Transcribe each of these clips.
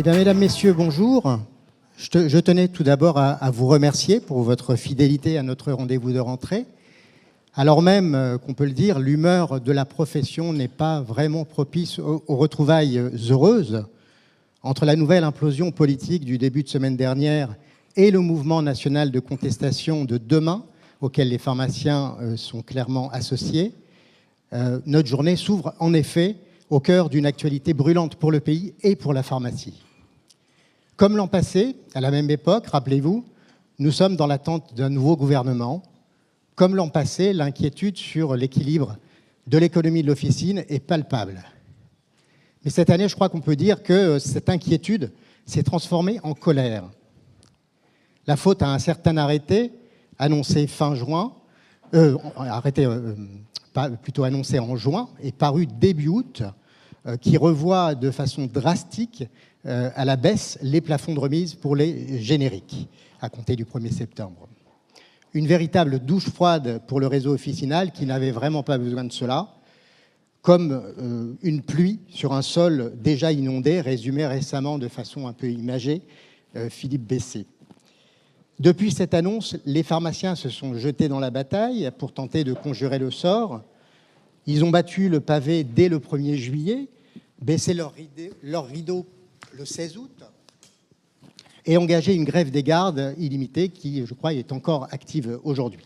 Eh bien, mesdames, messieurs, bonjour. Je tenais tout d'abord à vous remercier pour votre fidélité à notre rendez-vous de rentrée. Alors même qu'on peut le dire, l'humeur de la profession n'est pas vraiment propice aux retrouvailles heureuses. Entre la nouvelle implosion politique du début de semaine dernière et le mouvement national de contestation de demain, auquel les pharmaciens sont clairement associés, notre journée s'ouvre en effet au cœur d'une actualité brûlante pour le pays et pour la pharmacie. Comme l'an passé, à la même époque, rappelez-vous, nous sommes dans l'attente d'un nouveau gouvernement. Comme l'an passé, l'inquiétude sur l'équilibre de l'économie de l'officine est palpable. Mais cette année, je crois qu'on peut dire que cette inquiétude s'est transformée en colère. La faute à un certain arrêté annoncé fin juin, plutôt annoncé en juin et paru début août, qui revoit de façon drastique à la baisse les plafonds de remise pour les génériques à compter du 1er septembre. Une véritable douche froide pour le réseau officinal qui n'avait vraiment pas besoin de cela, comme une pluie sur un sol déjà inondé, résumé récemment de façon un peu imagée Philippe Bessé. Depuis cette annonce, les pharmaciens se sont jetés dans la bataille pour tenter de conjurer le sort. Ils ont battu le pavé dès le 1er juillet, baissé leur rideau le 16 août et engagé une grève des gardes illimitée qui, je crois, est encore active aujourd'hui.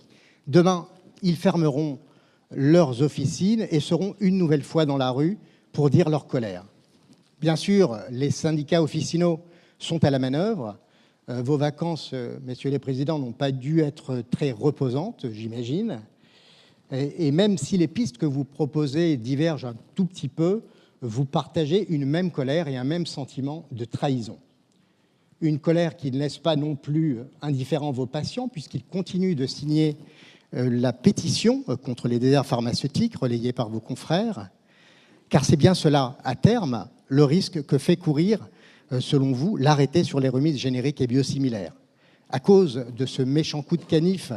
Demain, ils fermeront leurs officines et seront une nouvelle fois dans la rue pour dire leur colère. Bien sûr, les syndicats officinaux sont à la manœuvre. Vos vacances, messieurs les présidents, n'ont pas dû être très reposantes, j'imagine. Et même si les pistes que vous proposez divergent un tout petit peu, vous partagez une même colère et un même sentiment de trahison. Une colère qui ne laisse pas non plus indifférents vos patients, puisqu'ils continuent de signer la pétition contre les déserts pharmaceutiques relayée par vos confrères, car c'est bien cela, à terme, le risque que fait courir, selon vous, l'arrêté sur les remises génériques et biosimilaires. À cause de ce méchant coup de canif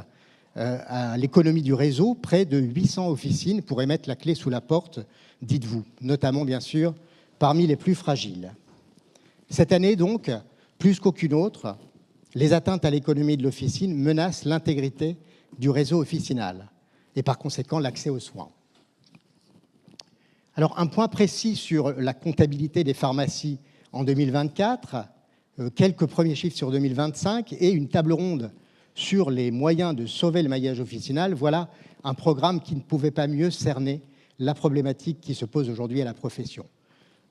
à l'économie du réseau, près de 800 officines pourraient mettre la clé sous la porte, dites-vous, notamment, bien sûr, parmi les plus fragiles. Cette année, donc, plus qu'aucune autre, les atteintes à l'économie de l'officine menacent l'intégrité du réseau officinal et, par conséquent, l'accès aux soins. Alors, un point précis sur la comptabilité des pharmacies en 2024, quelques premiers chiffres sur 2025 et une table ronde sur les moyens de sauver le maillage officinal, voilà un programme qui ne pouvait pas mieux cerner la problématique qui se pose aujourd'hui à la profession.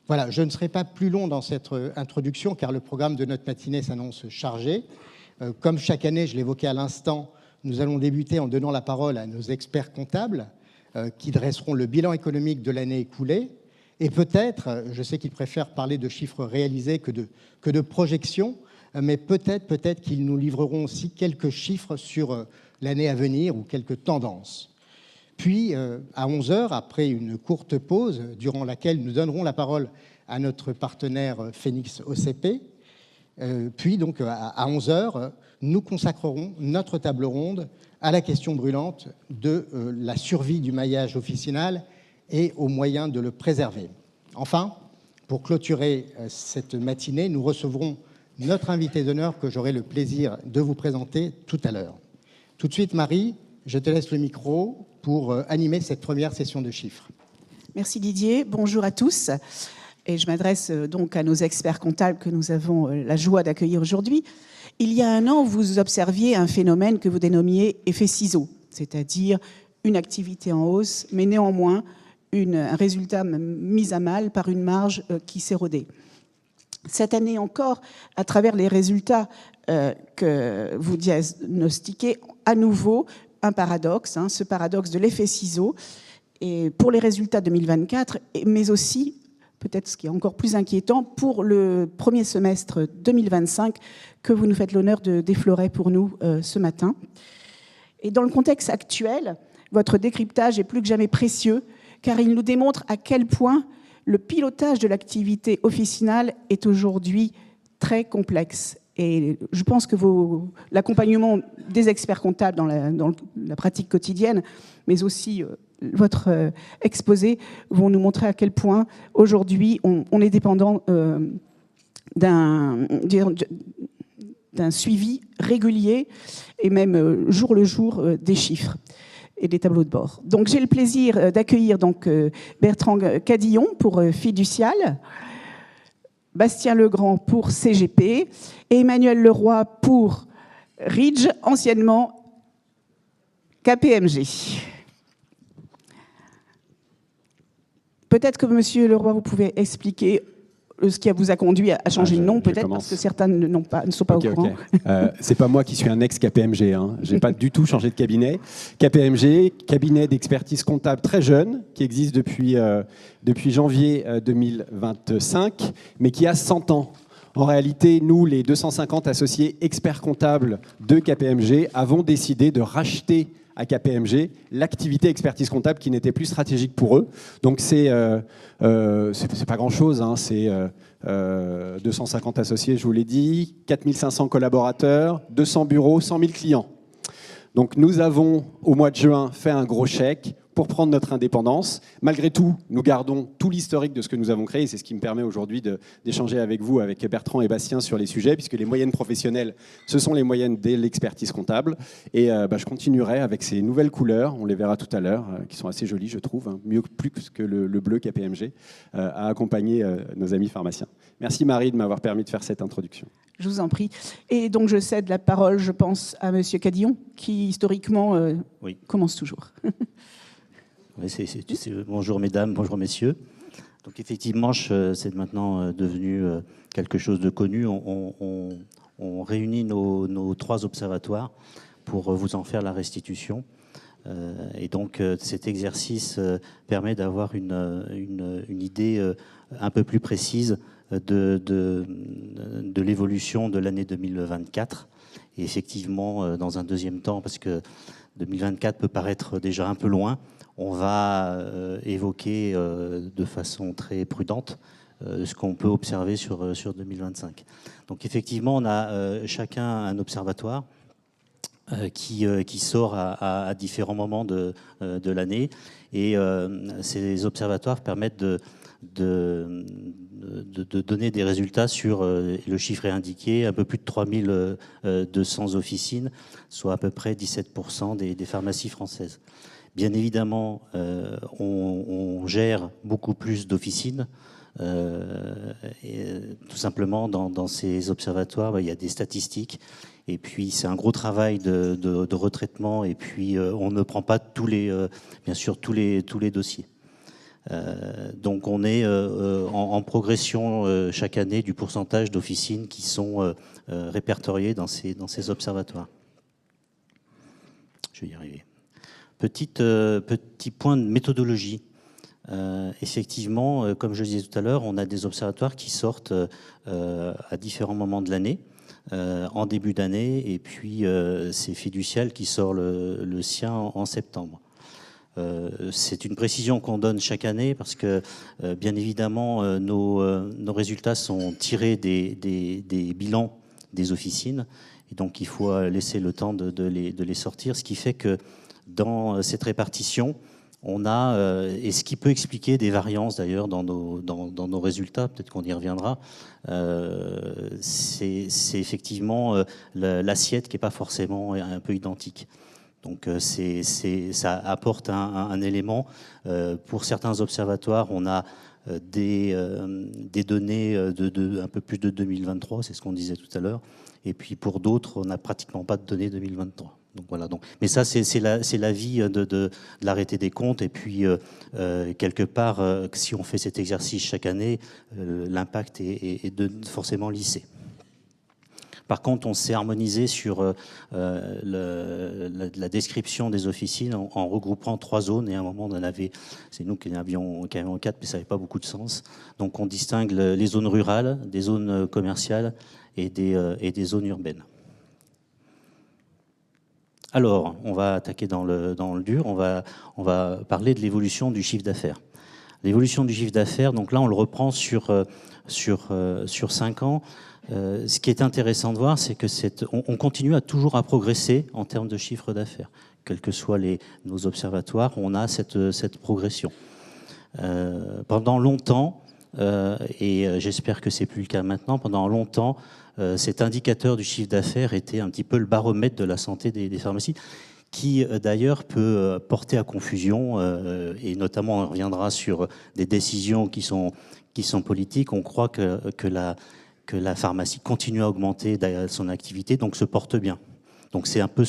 Voilà, je ne serai pas plus long dans cette introduction car le programme de notre matinée s'annonce chargé. Comme chaque année, je l'évoquais à l'instant, nous allons débuter en donnant la parole à nos experts comptables qui dresseront le bilan économique de l'année écoulée. Et peut-être, je sais qu'ils préfèrent parler de chiffres réalisés que de projections, mais peut-être qu'ils nous livreront aussi quelques chiffres sur l'année à venir ou quelques tendances. Puis, à 11h, après une courte pause, durant laquelle nous donnerons la parole à notre partenaire Phoenix OCP, puis donc à 11h, nous consacrerons notre table ronde à la question brûlante de la survie du maillage officinal et aux moyens de le préserver. Enfin, pour clôturer cette matinée, nous recevrons notre invité d'honneur que j'aurai le plaisir de vous présenter tout à l'heure. Tout de suite, Marie, je te laisse le micro pour animer cette première session de chiffres. Merci Didier, bonjour à tous. Et je m'adresse donc à nos experts comptables que nous avons la joie d'accueillir aujourd'hui. Il y a un an, vous observiez un phénomène que vous dénommiez effet ciseau, c'est-à-dire une activité en hausse, mais néanmoins un résultat mis à mal par une marge qui s'érodait. Cette année encore, à travers les résultats que vous diagnostiquez, à nouveau un paradoxe, ce paradoxe de l'effet ciseau, et pour les résultats 2024, mais aussi, peut-être ce qui est encore plus inquiétant, pour le premier semestre 2025 que vous nous faites l'honneur de déflorer pour nous ce matin. Et dans le contexte actuel, votre décryptage est plus que jamais précieux, car il nous démontre à quel point le pilotage de l'activité officinale est aujourd'hui très complexe. Et je pense que l'accompagnement des experts comptables dans la pratique quotidienne, mais aussi votre exposé, vont nous montrer à quel point aujourd'hui on est dépendant d'un suivi régulier et même jour le jour des chiffres et des tableaux de bord. Donc j'ai le plaisir d'accueillir donc Bertrand Cadillon pour Fiducial, Bastien Legrand pour CGP et Emmanuel Leroy pour Ridge, anciennement KPMG. Peut-être que Monsieur Leroy, vous pouvez expliquer ce qui vous a conduit à changer de nom, peut-être parce que certains ne sont pas au courant. C'est pas moi qui suis un ex-KPMG. Hein. Je n'ai pas du tout changé de cabinet. KPMG, cabinet d'expertise comptable très jeune, qui existe depuis janvier 2025, mais qui a 100 ans. En réalité, nous, les 250 associés experts comptables de KPMG, avons décidé de racheter à KPMG l'activité expertise comptable qui n'était plus stratégique pour eux. Donc c'est pas grand-chose, hein. C'est 250 associés, je vous l'ai dit, 4500 collaborateurs, 200 bureaux, 100 000 clients. Donc nous avons, au mois de juin, fait un gros chèque pour prendre notre indépendance. Malgré tout, nous gardons tout l'historique de ce que nous avons créé. C'est ce qui me permet aujourd'hui d'échanger avec vous, avec Bertrand et Bastien sur les sujets, puisque les moyennes professionnelles, ce sont les moyennes de l'expertise comptable. Et je continuerai avec ces nouvelles couleurs, on les verra tout à l'heure, qui sont assez jolies, je trouve, hein, plus que le bleu KPMG, à accompagner nos amis pharmaciens. Merci Marie de m'avoir permis de faire cette introduction. Je vous en prie. Et donc je cède la parole, je pense, à Monsieur Cadillon, qui historiquement commence toujours. Oui, bonjour mesdames, bonjour messieurs. Donc effectivement, c'est maintenant devenu quelque chose de connu. On réunit nos 3 observatoires pour vous en faire la restitution. Et donc cet exercice permet d'avoir une idée un peu plus précise de l'évolution de l'année 2024. Et effectivement, dans un deuxième temps, parce que 2024 peut paraître déjà un peu loin, on va évoquer de façon très prudente ce qu'on peut observer sur 2025. Donc effectivement, on a chacun un observatoire qui sort à différents moments de l'année. Et ces observatoires permettent de donner des résultats sur, le chiffre est indiqué, un peu plus de 3200 officines, soit à peu près 17% des pharmacies françaises. Bien évidemment, on gère beaucoup plus d'officines. Tout simplement, dans ces observatoires, il y a des statistiques. Et puis, c'est un gros travail de retraitement. Et puis, on ne prend pas bien sûr tous les dossiers. Donc, on est en progression chaque année du pourcentage d'officines qui sont répertoriées dans ces observatoires. Je vais y arriver. Petit point de méthodologie. Effectivement, comme je le disais tout à l'heure, on a des observatoires qui sortent à différents moments de l'année, en début d'année, et puis c'est Fiducial qui sort le sien en septembre. C'est une précision qu'on donne chaque année parce que, bien évidemment, nos résultats sont tirés des bilans des officines, et donc il faut laisser le temps de les sortir, ce qui fait que dans cette répartition, on a, et ce qui peut expliquer des variances d'ailleurs dans nos résultats, peut-être qu'on y reviendra, c'est effectivement l'assiette qui n'est pas forcément un peu identique. Donc ça apporte un élément. Pour certains observatoires, on a des données un peu plus de 2023, c'est ce qu'on disait tout à l'heure, et puis pour d'autres, on n'a pratiquement pas de données 2023. Donc voilà. Mais ça, c'est l'avis de l'arrêté des comptes. Et puis, quelque part, si on fait cet exercice chaque année, l'impact est forcément lissé. Par contre, on s'est harmonisé sur la description des officines en regroupant 3 zones. Et à un moment, c'est nous qui en avions 4, mais ça n'avait pas beaucoup de sens. Donc, on distingue les zones rurales, des zones commerciales et des zones urbaines. Alors, on va attaquer dans le dur, on va parler de l'évolution du chiffre d'affaires. L'évolution du chiffre d'affaires, donc là, on le reprend sur 5 ans. Ce qui est intéressant de voir, c'est que on continue toujours à progresser en termes de chiffre d'affaires. Quels que soient nos observatoires, on a cette progression. Pendant longtemps, et j'espère que c'est plus le cas maintenant. Pendant longtemps, cet indicateur du chiffre d'affaires était un petit peu le baromètre de la santé des pharmacies, qui d'ailleurs peut porter à confusion, et notamment on reviendra sur des décisions qui sont politiques. On croit que la pharmacie continue à augmenter son activité, donc se porte bien. Donc c'est un peu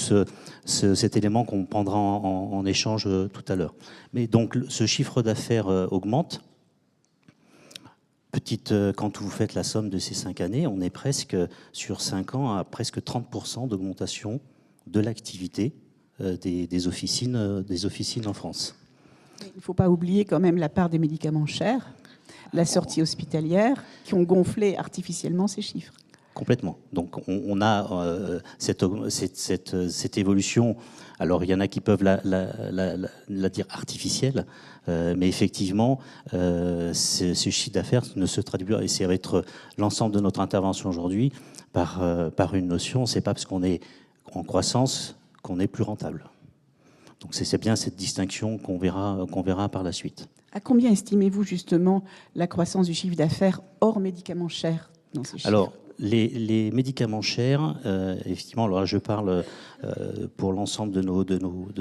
cet élément qu'on prendra en échange tout à l'heure. Mais donc ce chiffre d'affaires augmente. Quand vous faites la somme de ces 5 années, on est presque sur 5 ans à presque 30% d'augmentation de l'activité des officines en France. Il ne faut pas oublier quand même la part des médicaments chers, la sortie hospitalière, qui ont gonflé artificiellement ces chiffres. Complètement. Donc on a cette évolution. Alors il y en a qui peuvent la dire artificielle, mais effectivement, ce chiffre d'affaires ne se traduit pas. Et ça va être l'ensemble de notre intervention aujourd'hui par une notion. C'est pas parce qu'on est en croissance qu'on est plus rentable. Donc c'est bien cette distinction qu'on verra par la suite. À combien estimez-vous justement la croissance du chiffre d'affaires hors médicaments chers dans ces chiffres? Alors, les médicaments chers, effectivement, alors là, je parle pour l'ensemble de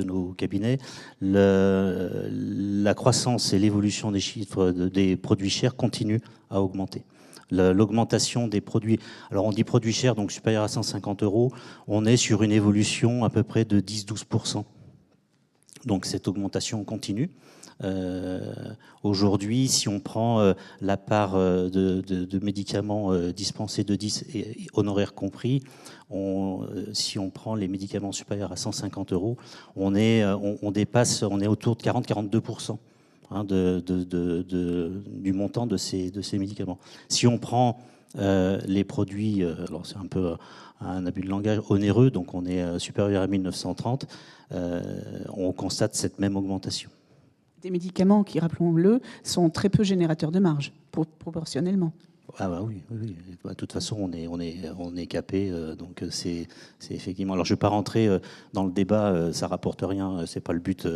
nos cabinets, la croissance et l'évolution des chiffres des produits chers continue à augmenter. L'augmentation des produits, alors on dit produits chers, donc supérieurs à 150 €, on est sur une évolution à peu près de 10-12%. Donc cette augmentation continue. Aujourd'hui, si on prend la part de médicaments dispensés de 10 et honoraires compris, si on prend les médicaments supérieurs à 150 €, on est autour de 40-42%. Du montant de ces médicaments. Si on prend les produits, alors c'est un peu un abus de langage, onéreux, donc on est supérieur à 1930, on constate cette même augmentation. Des médicaments qui, rappelons-le, sont très peu générateurs de marge, proportionnellement. Ah bah oui. De toute façon, on est capé, donc c'est effectivement. Alors je ne vais pas rentrer dans le débat, ça rapporte rien, c'est pas le but,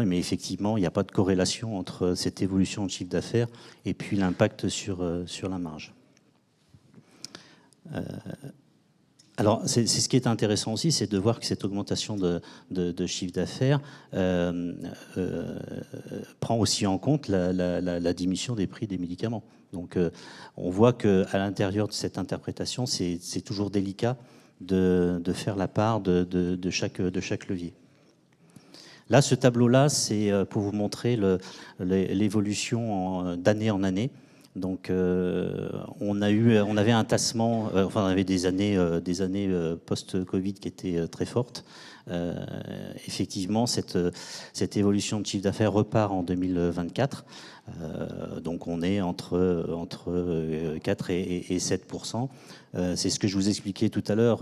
mais effectivement, il n'y a pas de corrélation entre cette évolution de chiffre d'affaires et puis l'impact sur la marge. Alors, c'est ce qui est intéressant aussi, c'est de voir que cette augmentation de chiffre d'affaires prend aussi en compte la diminution des prix des médicaments. Donc, on voit qu'à l'intérieur de cette interprétation, c'est toujours délicat de faire la part de chaque levier. Là, ce tableau-là, c'est pour vous montrer l'évolution d'année en année. Donc, on avait un tassement, on avait des années post-Covid qui étaient très fortes. Effectivement, cette évolution de chiffre d'affaires repart en 2024. Donc, on est entre 4 et 7%. C'est ce que je vous expliquais tout à l'heure.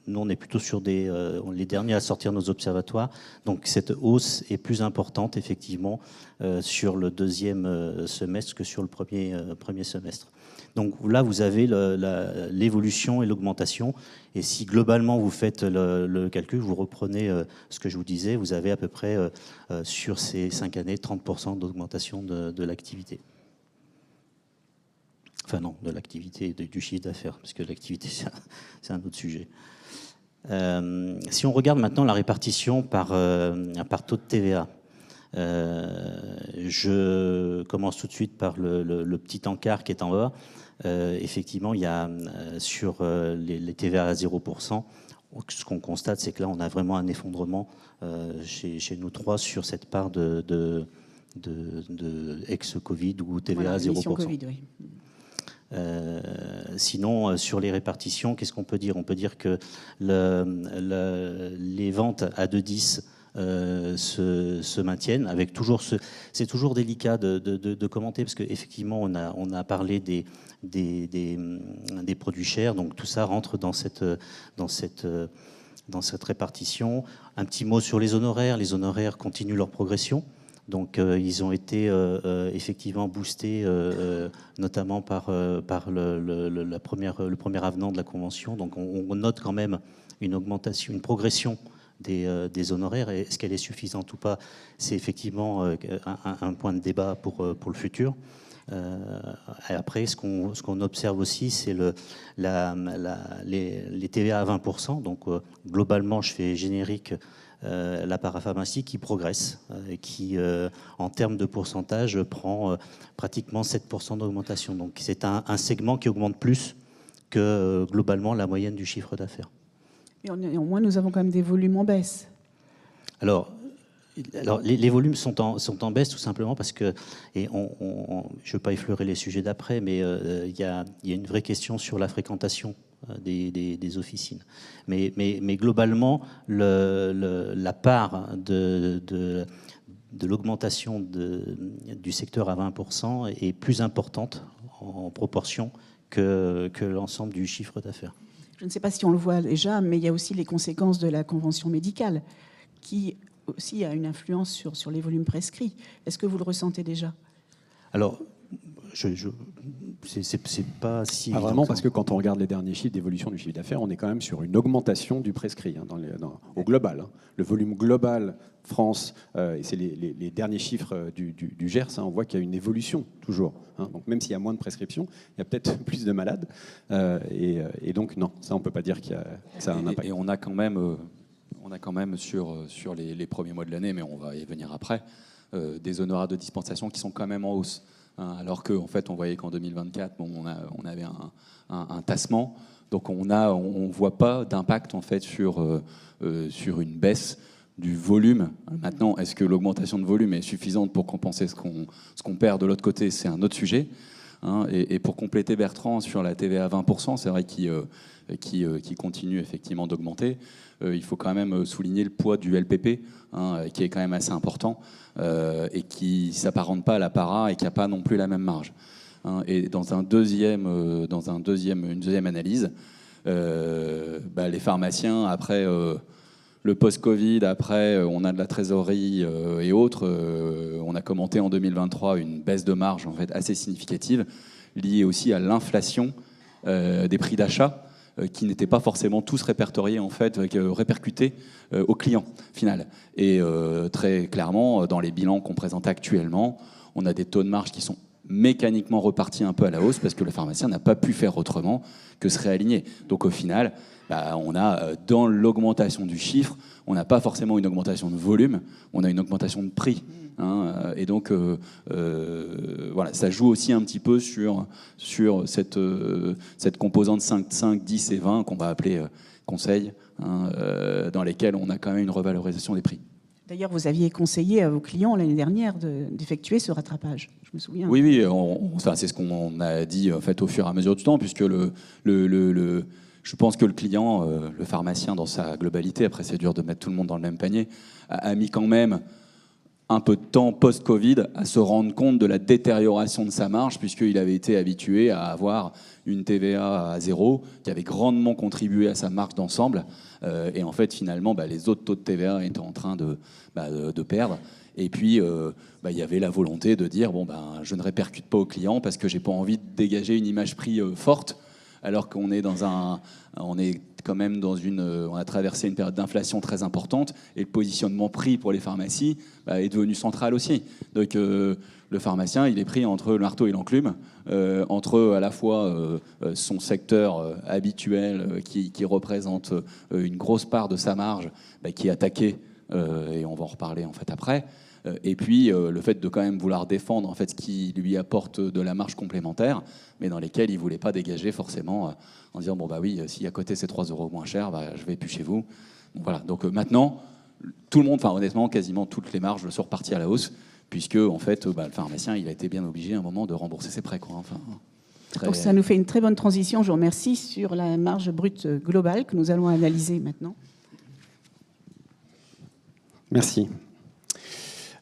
Nous, on est plutôt sur les derniers à sortir nos observatoires. Donc, cette hausse est plus importante, effectivement, sur le deuxième semestre que sur le premier semestre. Donc là, vous avez l'évolution et l'augmentation. Et si globalement, vous faites le calcul, vous reprenez ce que je vous disais, vous avez à peu près, sur ces 5 années, 30% d'augmentation de l'activité. Enfin non, de l'activité, du chiffre d'affaires, parce que l'activité, c'est un autre sujet. Si on regarde maintenant la répartition par taux de TVA, je commence tout de suite par le petit encart qui est en bas. Effectivement, il y a sur les TVA à 0%, ce qu'on constate, c'est que là, on a vraiment un effondrement chez nous trois sur cette part de ex-Covid ou TVA à 0%. COVID, oui. Sinon, sur les répartitions, qu'est-ce qu'on peut dire? On peut dire que les ventes à 2,10 se maintiennent avec toujours c'est toujours délicat de commenter parce qu'effectivement on a parlé des produits chers, donc tout ça rentre dans cette répartition. Un petit mot sur les honoraires continuent leur progression. Donc ils ont été effectivement boostés notamment par le premier avenant de la Convention. Donc on note quand même une augmentation, une progression des honoraires. Et est-ce qu'elle est suffisante ou pas? C'est effectivement un point de débat pour le futur. Après, ce qu'on observe aussi, c'est les TVA à 20%. Donc, globalement, je fais générique la parapharmacie qui progresse et qui, en termes de pourcentage, prend pratiquement 7% d'augmentation. Donc, c'est un segment qui augmente plus que globalement la moyenne du chiffre d'affaires. Et néanmoins, nous avons quand même des volumes en baisse. Alors les volumes sont en baisse tout simplement parce que, et je ne veux pas effleurer les sujets d'après, mais il y a une vraie question sur la fréquentation des officines. Mais globalement, la part de l'augmentation du secteur à 20% est plus importante en proportion que l'ensemble du chiffre d'affaires. Je ne sais pas si on le voit déjà, mais il y a aussi les conséquences de la convention médicale qui aussi a une influence sur les volumes prescrits. Est-ce que vous le ressentez déjà? Alors, c'est pas si... Pas vraiment, parce que quand on regarde les derniers chiffres d'évolution du chiffre d'affaires, on est quand même sur une augmentation du prescrit au global. Le volume global France, et c'est les derniers chiffres du GERS, on voit qu'il y a une évolution toujours. Donc même s'il y a moins de prescriptions, il y a peut-être plus de malades. Et donc non, ça on ne peut pas dire que ça a un impact. Et on a quand même sur les premiers mois de l'année, mais on va y venir après, des honoraires de dispensation qui sont quand même en hausse. Alors qu'en fait, on voyait qu'en 2024, on avait un tassement. Donc on ne voit pas d'impact en fait sur une baisse du volume. Maintenant, est-ce que l'augmentation de volume est suffisante pour compenser ce qu'on perd de l'autre côté? C'est un autre sujet. Et pour compléter Bertrand sur la TVA à 20%, c'est vrai qui continue effectivement d'augmenter. Il faut quand même souligner le poids du LPP, qui est quand même assez important et qui ne s'apparente pas à la para et qui n'a pas non plus la même marge. Et dans une deuxième analyse, les pharmaciens, après le post-Covid, après on a de la trésorerie et autres, on a commenté en 2023 une baisse de marge en fait assez significative, liée aussi à l'inflation des prix d'achat, qui n'étaient pas forcément tous répertoriés, en fait, répercutés au client final. Et très clairement, dans les bilans qu'on présente actuellement, on a des taux de marge qui sont mécaniquement repartis un peu à la hausse parce que le pharmacien n'a pas pu faire autrement que se réaligner. Donc au final, on a dans l'augmentation du chiffre, on n'a pas forcément une augmentation de volume, on a une augmentation de prix. Et donc, voilà, ça joue aussi un petit peu sur cette composante 5, 10 et 20 qu'on va appeler conseil, dans lesquels on a quand même une revalorisation des prix. D'ailleurs, vous aviez conseillé à vos clients l'année dernière d'effectuer ce rattrapage, je me souviens. Oui, c'est ce qu'on a dit en fait, au fur et à mesure du temps, puisque je pense que le client, le pharmacien dans sa globalité, après c'est dur de mettre tout le monde dans le même panier, a mis quand même un peu de temps post-Covid à se rendre compte de la détérioration de sa marge, puisqu'il avait été habitué à avoir une TVA à zéro, qui avait grandement contribué à sa marge d'ensemble. Et en fait, finalement, les autres taux de TVA étaient en train de perdre. Et puis, il y avait la volonté de dire, je ne répercute pas aux clients parce que j'ai pas envie de dégager une image prix forte, alors qu'on est on est quand même on a traversé une période d'inflation très importante et le positionnement prix pour les pharmacies est devenu central aussi. Donc le pharmacien, il est pris entre le marteau et l'enclume, entre à la fois son secteur habituel qui représente une grosse part de sa marge, qui est attaqué, et on va en reparler en fait après. Et puis le fait de quand même vouloir défendre en fait ce qui lui apporte de la marge complémentaire, mais dans lesquels il ne voulait pas dégager forcément en disant oui, si à côté c'est 3 € moins cher, je vais plus chez vous. Donc, voilà. Donc maintenant, tout le monde, honnêtement, quasiment toutes les marges sont reparties à la hausse, puisque en fait, le pharmacien il a été bien obligé à un moment de rembourser ses prêts, quoi. Donc ça nous fait une très bonne transition, je vous remercie, sur la marge brute globale que nous allons analyser maintenant. Merci.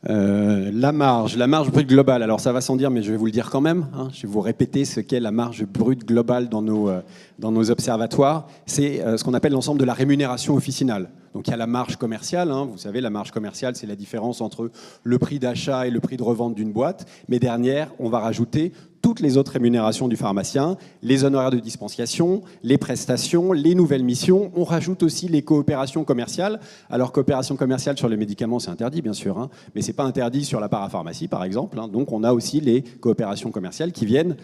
La marge brute globale, alors ça va sans dire, mais je vais vous le dire quand même, je vais vous répéter ce qu'est la marge brute globale dans nos observatoires. C'est ce qu'on appelle l'ensemble de la rémunération officinale. Donc il y a la marge commerciale, hein. Vous savez, la marge commerciale, c'est la différence entre le prix d'achat et le prix de revente d'une boîte. Mais derrière, on va rajouter toutes les autres rémunérations du pharmacien, les honoraires de dispensation, les prestations, les nouvelles missions. On rajoute aussi les coopérations commerciales. Alors, coopération commerciale sur les médicaments, c'est interdit, bien sûr, hein, mais ce n'est pas interdit sur la parapharmacie, par exemple. Hein. Donc, on a aussi les coopérations commerciales qui viennent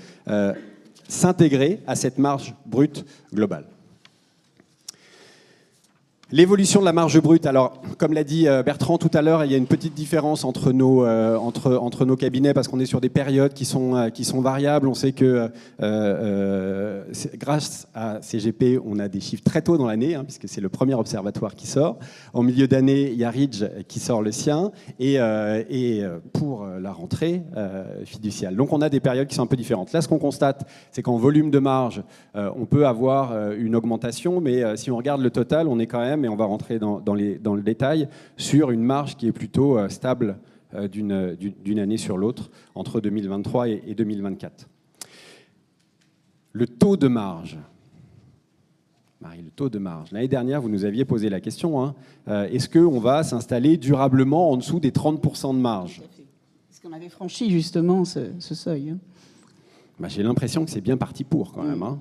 s'intégrer à cette marge brute globale. L'évolution de la marge brute, alors comme l'a dit Bertrand tout à l'heure, il y a une petite différence entre nos cabinets parce qu'on est sur des périodes qui sont variables. On sait que grâce à CGP, on a des chiffres très tôt dans l'année, hein, puisque c'est le premier observatoire qui sort. En milieu d'année, il y a Ridge qui sort le sien, et pour la rentrée fiduciale. Donc on a des périodes qui sont un peu différentes. Là, ce qu'on constate, c'est qu'en volume de marge, on peut avoir une augmentation, mais si on regarde le total, on est quand même, et on va rentrer dans le détail, sur une marge qui est plutôt stable d'une année sur l'autre, entre 2023 et 2024. Le taux de marge. Marie, le taux de marge. L'année dernière, vous nous aviez posé la question, hein, est-ce qu'on va s'installer durablement en dessous des 30% de marge ? Est-ce qu'on avait franchi justement ce seuil, hein ? J'ai l'impression que c'est bien parti pour quand même, hein.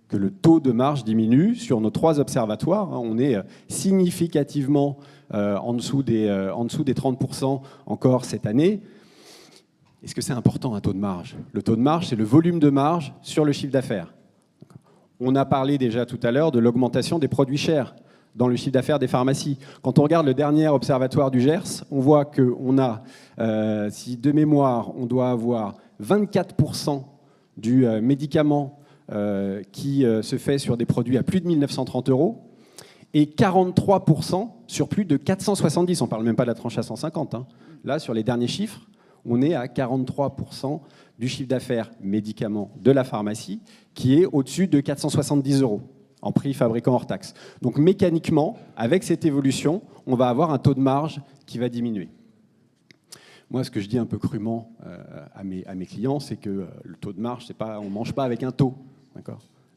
Que le taux de marge diminue sur nos 3 observatoires. On est significativement en dessous des 30% encore cette année. Est-ce que c'est important un taux de marge ? Le taux de marge, c'est le volume de marge sur le chiffre d'affaires. On a parlé déjà tout à l'heure de l'augmentation des produits chers dans le chiffre d'affaires des pharmacies. Quand on regarde le dernier observatoire du Gers, on voit qu'on a, si de mémoire, on doit avoir 24% du médicament qui se fait sur des produits à plus de 1 930 € et 43% sur plus de 470. On ne parle même pas de la tranche à 150. Hein. Là, sur les derniers chiffres, on est à 43% du chiffre d'affaires médicaments de la pharmacie qui est au-dessus de 470 € en prix fabricant hors taxe. Donc mécaniquement, avec cette évolution, on va avoir un taux de marge qui va diminuer. Moi, ce que je dis un peu crûment à mes clients, c'est que le taux de marge, on ne mange pas avec un taux.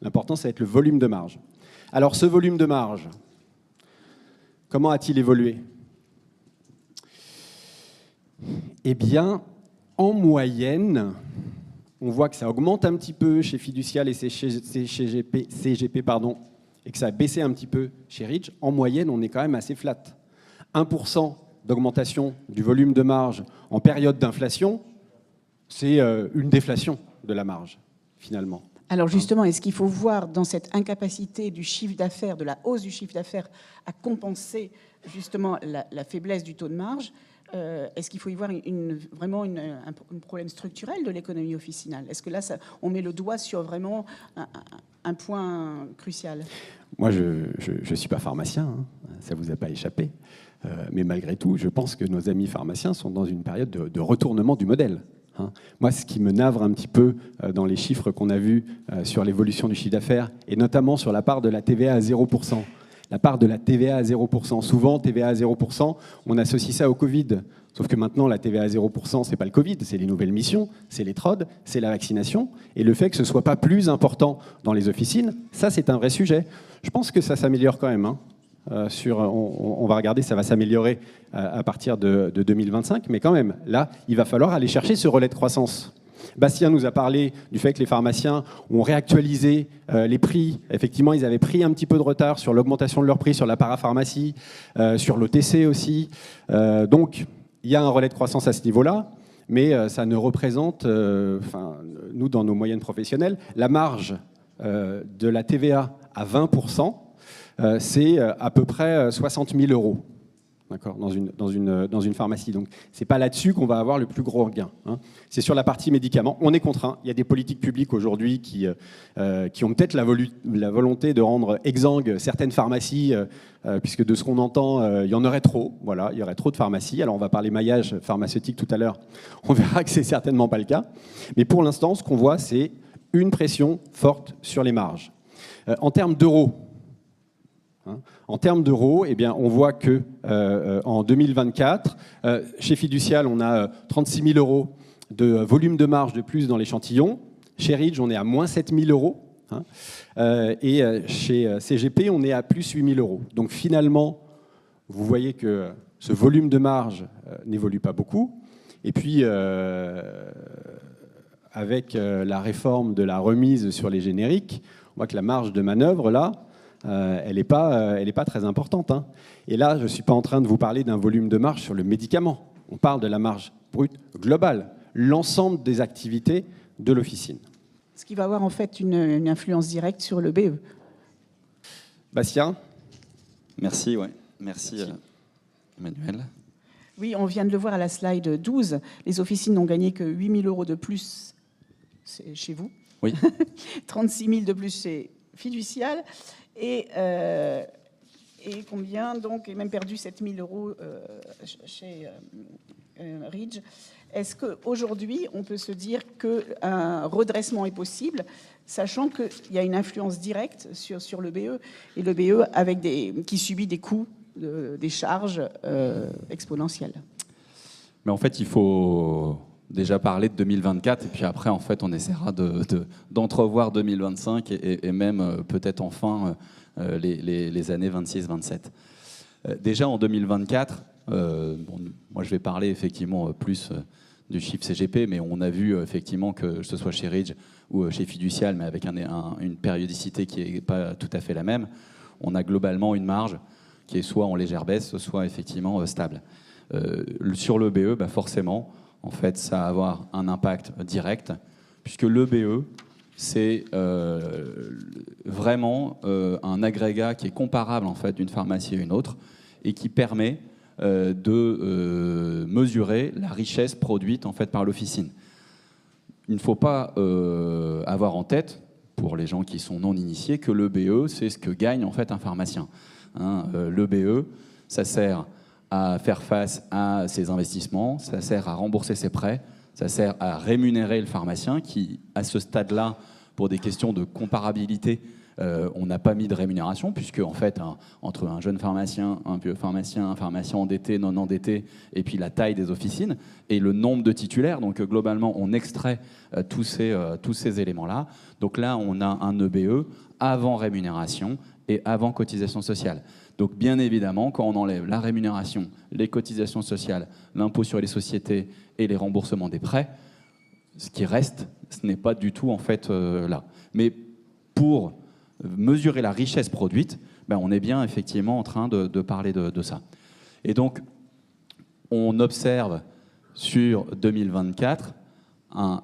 L'important, c'est être le volume de marge. Alors, ce volume de marge, comment a-t-il évolué ? Eh bien, en moyenne, on voit que ça augmente un petit peu chez Fiducial et CGP, et que ça a baissé un petit peu chez Ridge. En moyenne, on est quand même assez flat. 1% d'augmentation du volume de marge en période d'inflation, c'est une déflation de la marge, finalement. Alors justement, est-ce qu'il faut voir dans cette incapacité du chiffre d'affaires, de la hausse du chiffre d'affaires, à compenser justement la faiblesse du taux de marge, est-ce qu'il faut y voir vraiment un problème structurel de l'économie officinale ? Est-ce que là, on met le doigt sur vraiment un point crucial ? Moi, je ne suis pas pharmacien, hein, ça ne vous a pas échappé. Mais malgré tout, je pense que nos amis pharmaciens sont dans une période de retournement du modèle. Moi, ce qui me navre un petit peu dans les chiffres qu'on a vus sur l'évolution du chiffre d'affaires, et notamment sur la part de la TVA à 0%. La part de la TVA à 0%. Souvent, TVA à 0%, on associe ça au Covid. Sauf que maintenant, la TVA à 0%, ce n'est pas le Covid, c'est les nouvelles missions, c'est les TROD, c'est la vaccination. Et le fait que ce ne soit pas plus important dans les officines, ça, c'est un vrai sujet. Je pense que ça s'améliore quand même, hein. On va regarder, ça va s'améliorer à partir de 2025, mais quand même, là, il va falloir aller chercher ce relais de croissance. Bastien nous a parlé du fait que les pharmaciens ont réactualisé les prix. Effectivement, ils avaient pris un petit peu de retard sur l'augmentation de leurs prix sur la parapharmacie, sur l'OTC aussi. Donc, il y a un relais de croissance à ce niveau-là, mais ça ne représente, nous, dans nos moyennes professionnelles, la marge de la TVA à 20%, c'est à peu près 60 000 €, d'accord, dans une pharmacie. Donc, ce n'est pas là-dessus qu'on va avoir le plus gros gain, hein. C'est sur la partie médicaments. On est contraint. Il y a des politiques publiques aujourd'hui qui ont peut-être la volonté de rendre exsangues certaines pharmacies, puisque de ce qu'on entend, il y en aurait trop. Voilà, il y aurait trop de pharmacies. Alors, on va parler maillage pharmaceutique tout à l'heure. On verra que ce n'est certainement pas le cas. Mais pour l'instant, ce qu'on voit, c'est une pression forte sur les marges. En termes d'euros, en termes d'euros, eh bien, on voit que en 2024, chez Fiducial, on a 36 000 € de volume de marge de plus dans l'échantillon. Chez Ridge, on est à moins 7 000 €. Et chez CGP, on est à plus 8 000 €. Donc finalement, vous voyez que ce volume de marge n'évolue pas beaucoup. Et puis, avec la réforme de la remise sur les génériques, on voit que la marge de manœuvre, là, elle n'est pas très importante. Hein. Et là, je ne suis pas en train de vous parler d'un volume de marge sur le médicament. On parle de la marge brute globale, l'ensemble des activités de l'officine. Ce qui va avoir en fait une influence directe sur le BE. Bastien ? Merci, ouais. Merci Emmanuel. Oui, on vient de le voir à la slide 12. Les officines n'ont gagné que 8 000 € de plus chez vous. Oui. 36 000 de plus chez Fiducial. Et combien donc, et même perdu 7 000 € chez Ridge. Est-ce qu'aujourd'hui, on peut se dire qu'un redressement est possible, sachant qu'il y a une influence directe sur le BE, et le BE qui subit des coûts, des charges exponentielles? Mais en fait, il faut déjà parler de 2024, et puis après, en fait, on essaiera d'entrevoir 2025 et même peut-être enfin les années 26-27. Déjà en 2024, moi je vais parler effectivement plus du chiffre CGP, mais on a vu effectivement que ce soit chez Ridge ou chez Fiducial, mais avec une périodicité qui n'est pas tout à fait la même, on a globalement une marge qui est soit en légère baisse, soit effectivement stable. Sur le BE, forcément, en fait, ça va avoir un impact direct, puisque le BE, c'est vraiment un agrégat qui est comparable en fait d'une pharmacie à une autre et qui permet de mesurer la richesse produite en fait par l'officine. Il ne faut pas avoir en tête, pour les gens qui sont non initiés, que le BE, c'est ce que gagne en fait un pharmacien. Hein, le BE, ça sert à faire face à ses investissements, ça sert à rembourser ses prêts, ça sert à rémunérer le pharmacien qui, à ce stade-là, pour des questions de comparabilité, on n'a pas mis de rémunération, puisque en fait, entre un jeune pharmacien, un vieux pharmacien, un pharmacien endetté, non endetté, et puis la taille des officines, et le nombre de titulaires, donc globalement, on extrait tous ces éléments-là. Donc là, on a un EBE avant rémunération et avant cotisation sociale. Donc bien évidemment, quand on enlève la rémunération, les cotisations sociales, l'impôt sur les sociétés et les remboursements des prêts, ce qui reste, ce n'est pas du tout en fait là. Mais pour mesurer la richesse produite, on est bien effectivement en train de parler de ça. Et donc, on observe sur 2024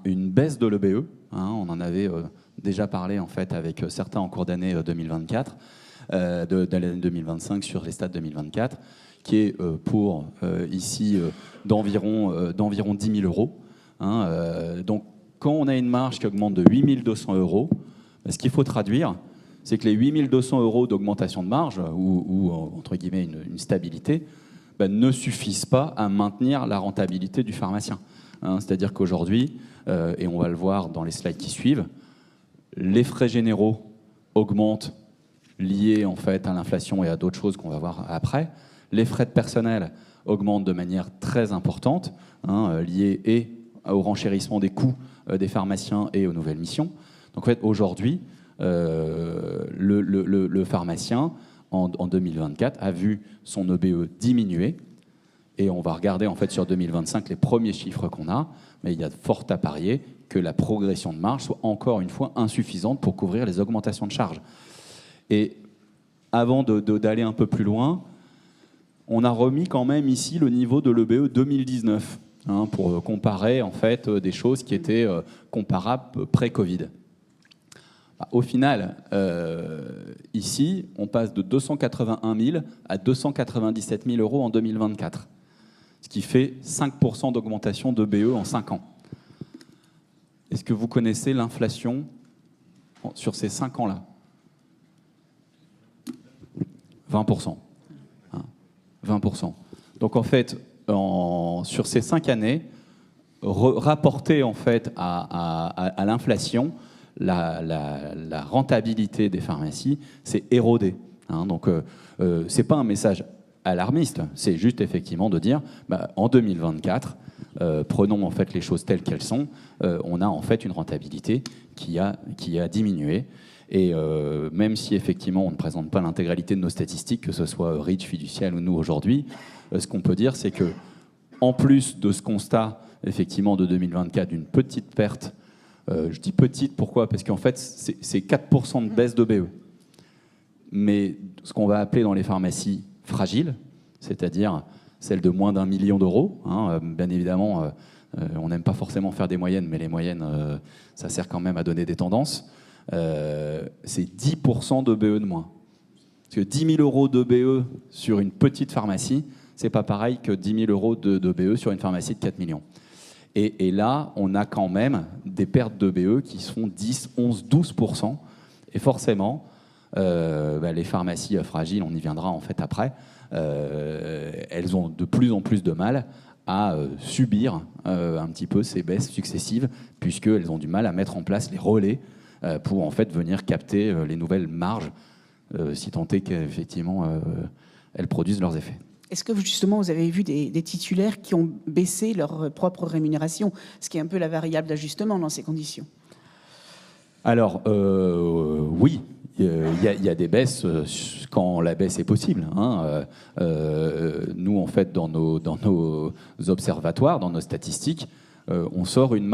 une baisse de l'EBE. On en avait déjà parlé en fait avec certains en cours d'année 2024, de l'année 2025 sur les stats 2024, qui est pour ici d'environ 10 000 €. Donc, quand on a une marge qui augmente de 8 200 €, ce qu'il faut traduire, c'est que les 8 200 € d'augmentation de marge, ou entre guillemets une stabilité, ne suffisent pas à maintenir la rentabilité du pharmacien. C'est-à-dire qu'aujourd'hui, et on va le voir dans les slides qui suivent, les frais généraux augmentent liés en fait à l'inflation et à d'autres choses qu'on va voir après. Les frais de personnel augmentent de manière très importante, liés et au renchérissement des coûts des pharmaciens et aux nouvelles missions. Donc en fait, aujourd'hui, le pharmacien, en 2024, a vu son EBE diminuer. Et on va regarder en fait sur 2025 les premiers chiffres qu'on a, mais il y a fort à parier que la progression de marge soit encore une fois insuffisante pour couvrir les augmentations de charges. Et avant d'aller un peu plus loin, on a remis quand même ici le niveau de l'EBE 2019, pour comparer en fait des choses qui étaient comparables pré-Covid. Au final, ici, on passe de 281 000 à 297 000 € en 2024, ce qui fait 5% d'augmentation d'EBE en 5 ans. Est-ce que vous connaissez l'inflation sur ces 5 ans-là ? 20%. 20%. Donc en fait, sur ces 5 années, rapporté en fait à l'inflation, la rentabilité des pharmacies s'est érodée. Donc c'est pas un message alarmiste, c'est juste effectivement de dire en 2024, prenons en fait les choses telles qu'elles sont, on a en fait une rentabilité qui a diminué. Et même si effectivement on ne présente pas l'intégralité de nos statistiques, que ce soit Ridge, Fiducial ou nous aujourd'hui, ce qu'on peut dire, c'est que en plus de ce constat effectivement de 2024 d'une petite perte, je dis petite, pourquoi? Parce qu'en fait c'est 4% de baisse d'OBE. Mais ce qu'on va appeler dans les pharmacies fragiles, c'est-à-dire celles de moins d'1 million d'euros, hein, bien évidemment, on n'aime pas forcément faire des moyennes, mais les moyennes, ça sert quand même à donner des tendances. C'est 10% d'OBE de moins. Parce que 10 000 euros d'OBE sur une petite pharmacie, c'est pas pareil que 10 000 euros d'OBE sur une pharmacie de 4 millions. Et là, on a quand même des pertes d'OBE qui sont 10, 11, 12%. Et forcément, les pharmacies fragiles, on y viendra en fait après, elles ont de plus en plus de mal à subir un petit peu ces baisses successives, puisqu'elles ont du mal à mettre en place les relais pour en fait venir capter les nouvelles marges, si tant est qu'effectivement elles produisent leurs effets. Est-ce que justement vous avez vu des titulaires qui ont baissé leur propre rémunération, ce qui est un peu la variable d'ajustement dans ces conditions? Alors oui, il y a des baisses quand la baisse est possible. Hein. Nous, en fait, dans nos observatoires, dans nos statistiques, on sort une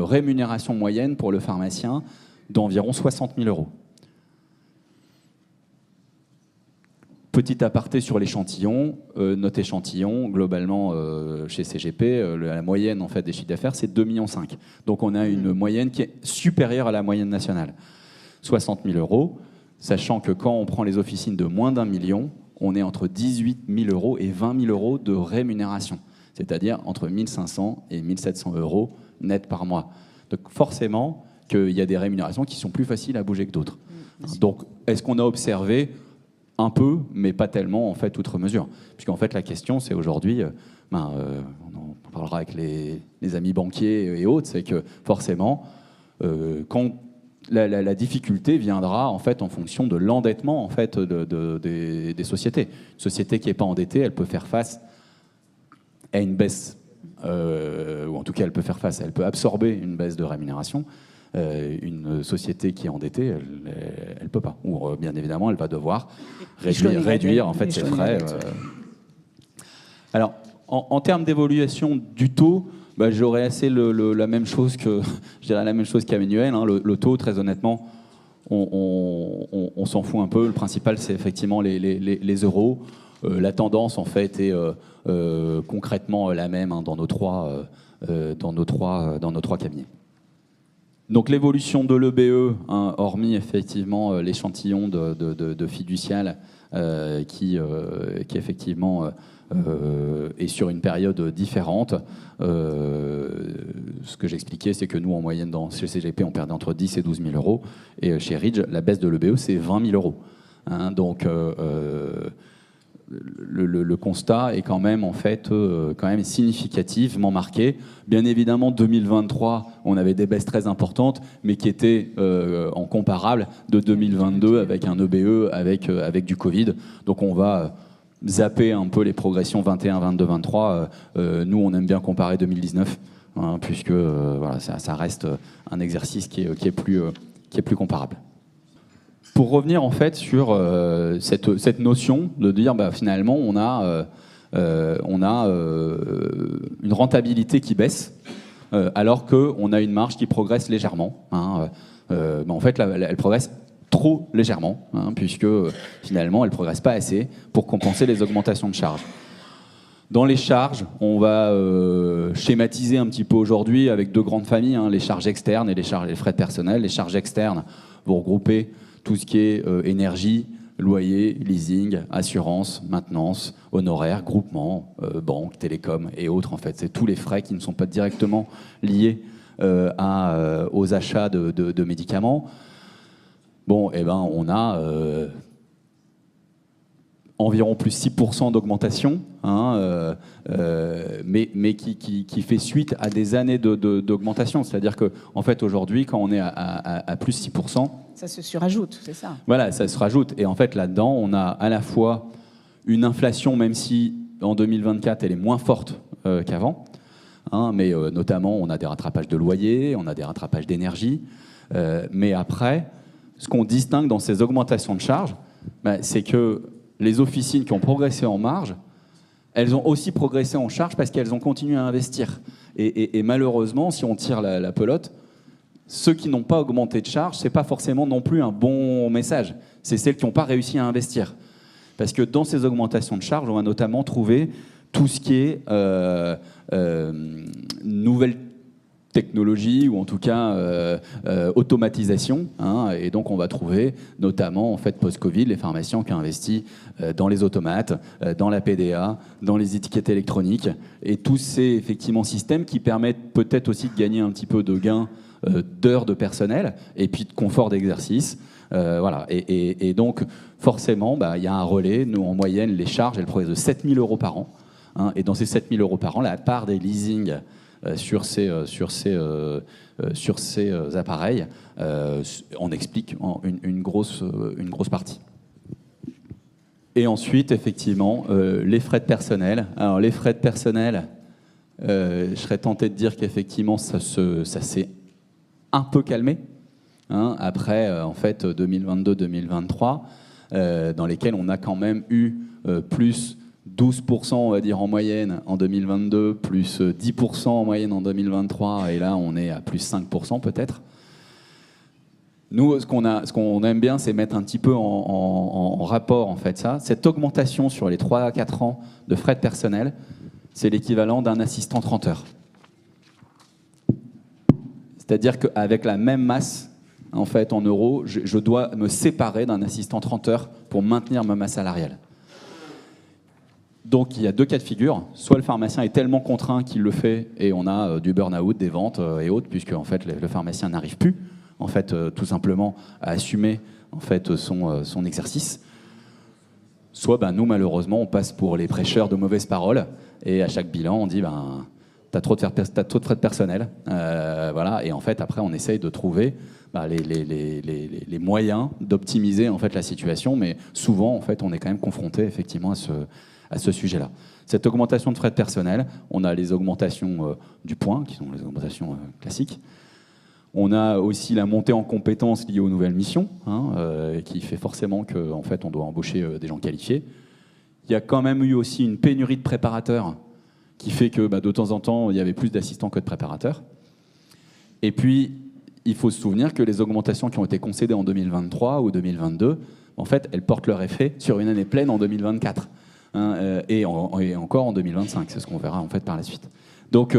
rémunération moyenne pour le pharmacien d'environ 60 000 euros. Petit aparté sur l'échantillon, notre échantillon, globalement, chez CGP, la moyenne en fait, des chiffres d'affaires, c'est 2,5 millions. Donc on a une moyenne qui est supérieure à la moyenne nationale. 60 000 euros, sachant que quand on prend les officines de moins d'1 million, on est entre 18 000 euros et 20 000 euros de rémunération, c'est-à-dire entre 1 500 et 1 700 euros net par mois. Donc forcément qu'il y a des rémunérations qui sont plus faciles à bouger que d'autres. Donc est-ce qu'on a observé un peu, mais pas tellement, en fait, outre mesure. Puisqu'en fait, la question, c'est aujourd'hui, on en parlera avec les amis banquiers et autres, c'est que forcément, quand la difficulté viendra en fait en fonction de l'endettement en fait des sociétés. Une société qui n'est pas endettée, elle peut faire face à une baisse, ou en tout cas, elle peut absorber une baisse de rémunération. Une société qui est endettée, elle peut pas. Ou bien évidemment, elle va devoir réduire en fait ses frais. Alors, en termes d'évaluation du taux, j'aurais assez la même chose que je dirais la même chose qu'Emmanuel. Hein. Le taux, très honnêtement, on s'en fout un peu. Le principal, c'est effectivement les euros. La tendance, en fait, est concrètement la même hein, dans nos trois cabinets. Donc l'évolution de l'EBE, hein, hormis effectivement l'échantillon de Fiducial qui effectivement est sur une période différente. Ce que j'expliquais, c'est que nous, en moyenne, chez CGP, on perdait entre 10 et 12 000 euros. Et chez Ridge, la baisse de l'EBE, c'est 20 000 euros. Hein, donc le constat est quand même en fait quand même significativement marqué. Bien évidemment, 2023, on avait des baisses très importantes, mais qui étaient en comparable de 2022 avec un EBE avec du Covid. Donc on va zapper un peu les progressions 21, 22, 23. Nous, on aime bien comparer 2019, hein, puisque voilà, ça reste un exercice qui est plus comparable. Pour revenir en fait sur cette notion de dire finalement on a une rentabilité qui baisse alors qu'on a une marge qui progresse légèrement. Hein, en fait, elle progresse trop légèrement, hein, puisque finalement elle ne progresse pas assez pour compenser les augmentations de charges. Dans les charges, on va schématiser un petit peu aujourd'hui avec deux grandes familles, hein, les charges externes et les frais de personnel. Les charges externes vont regrouper tout ce qui est énergie, loyer, leasing, assurance, maintenance, honoraires, groupement, banque, télécom et autres. En fait, c'est tous les frais qui ne sont pas directement liés aux achats de médicaments. Bon, on a environ plus 6% d'augmentation, hein, mais qui fait suite à des années d'augmentation. C'est-à-dire qu'en fait, aujourd'hui, quand on est à plus 6%... Ça se surajoute, c'est ça? Voilà, ça se rajoute. Et en fait, là-dedans, on a à la fois une inflation, même si en 2024, elle est moins forte qu'avant, hein, mais notamment, on a des rattrapages de loyer, on a des rattrapages d'énergie. Mais après, ce qu'on distingue dans ces augmentations de charges, c'est que les officines qui ont progressé en marge, elles ont aussi progressé en charge parce qu'elles ont continué à investir. Et malheureusement, si on tire la pelote, ceux qui n'ont pas augmenté de charge, ce n'est pas forcément non plus un bon message. C'est celles qui n'ont pas réussi à investir. Parce que dans ces augmentations de charges, on va notamment trouver tout ce qui est nouvelles technologies ou en tout cas automatisation. Et donc on va trouver notamment en fait post-Covid les pharmaciens qui ont investi dans les automates, dans la PDA, dans les étiquettes électroniques et tous ces effectivement systèmes qui permettent peut-être aussi de gagner un petit peu de gains d'heures de personnel et puis de confort d'exercice. Voilà. Et donc forcément il y a un relais. Nous en moyenne les charges elles progressent de 7 000 € par an. Et dans ces 7 000 € par an, la part des leasings sur ces appareils, on explique une grosse partie. Et ensuite, effectivement, les frais de personnel. Alors, les frais de personnel, je serais tenté de dire qu'effectivement, ça s'est un peu calmé. Après, en fait, 2022-2023, dans lesquels on a quand même eu plus 12%, on va dire, en moyenne en 2022, plus 10% en moyenne en 2023, et là, on est à plus 5% peut-être. Nous, ce qu'on aime bien, c'est mettre un petit peu en rapport, en fait, ça. Cette augmentation sur les 3 à 4 ans de frais de personnel, c'est l'équivalent d'un assistant 30 heures. C'est-à-dire qu'avec la même masse, en fait, en euros, je dois me séparer d'un assistant 30 heures pour maintenir ma masse salariale. Donc, il y a 2 cas de figure. Soit le pharmacien est tellement contraint qu'il le fait et on a du burn-out, des ventes et autres, puisque en fait, le pharmacien n'arrive plus, en fait, tout simplement, à assumer en fait, son exercice. Soit, nous, malheureusement, on passe pour les prêcheurs de mauvaises paroles et à chaque bilan, on dit t'as trop de frais de personnel. Voilà. Et en fait, après, on essaye de trouver les moyens d'optimiser en fait, la situation. Mais souvent, en fait, on est quand même confronté effectivement à ce sujet-là. Cette augmentation de frais de personnel, on a les augmentations du point, qui sont les augmentations classiques. On a aussi la montée en compétences liée aux nouvelles missions, qui fait forcément qu'en fait, on doit embaucher des gens qualifiés. Il y a quand même eu aussi une pénurie de préparateurs, qui fait que de temps en temps, il y avait plus d'assistants que de préparateurs. Et puis, il faut se souvenir que les augmentations qui ont été concédées en 2023 ou 2022, en fait, elles portent leur effet sur une année pleine en 2024. Et encore en 2025, c'est ce qu'on verra en fait par la suite. Donc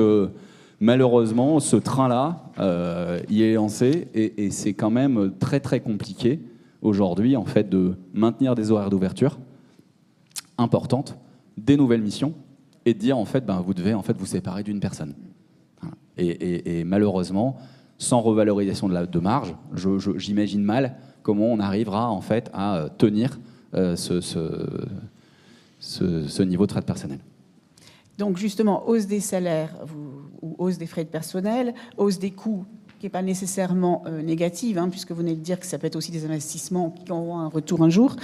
malheureusement, ce train-là, il est lancé et c'est quand même très très compliqué aujourd'hui en fait de maintenir des horaires d'ouverture importantes, des nouvelles missions et de dire en fait vous devez en fait vous séparer d'une personne. Voilà. Et malheureusement, sans revalorisation de marge, j'imagine mal comment on arrivera en fait à tenir ce niveau de frais de personnel. Donc justement, hausse des salaires ou hausse des frais de personnel, hausse des coûts qui n'est pas nécessairement négative, puisque vous venez de dire que ça peut être aussi des investissements qui auront un retour un jour,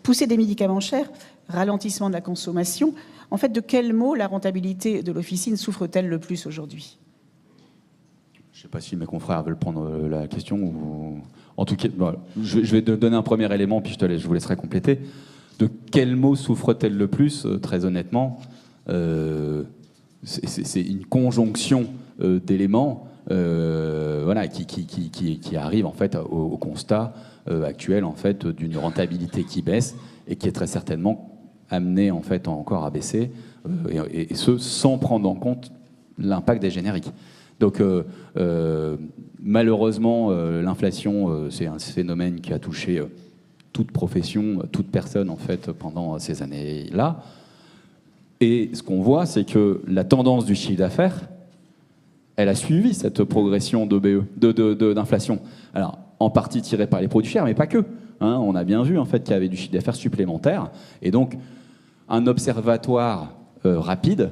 poussée des médicaments chers, ralentissement de la consommation. En fait, de quel mot la rentabilité de l'officine souffre-t-elle le plus aujourd'hui ? Je ne sais pas si mes confrères veulent prendre la question. Ou... En tout cas, je vais te donner un premier élément, puis je vous laisserai compléter. De quel mot souffre-t-elle le plus ? Très honnêtement, c'est une conjonction d'éléments qui arrivent en fait au constat actuel en fait d'une rentabilité qui baisse et qui est très certainement amenée en fait encore à baisser et ce sans prendre en compte l'impact des génériques. Donc malheureusement l'inflation c'est un phénomène qui a touché toute profession, toute personne en fait pendant ces années-là. Et ce qu'on voit, c'est que la tendance du chiffre d'affaires, elle a suivi cette progression d'inflation. Alors, en partie tirée par les produits chers, mais pas que. On a bien vu en fait qu'il y avait du chiffre d'affaires supplémentaire. Et donc, un observatoire rapide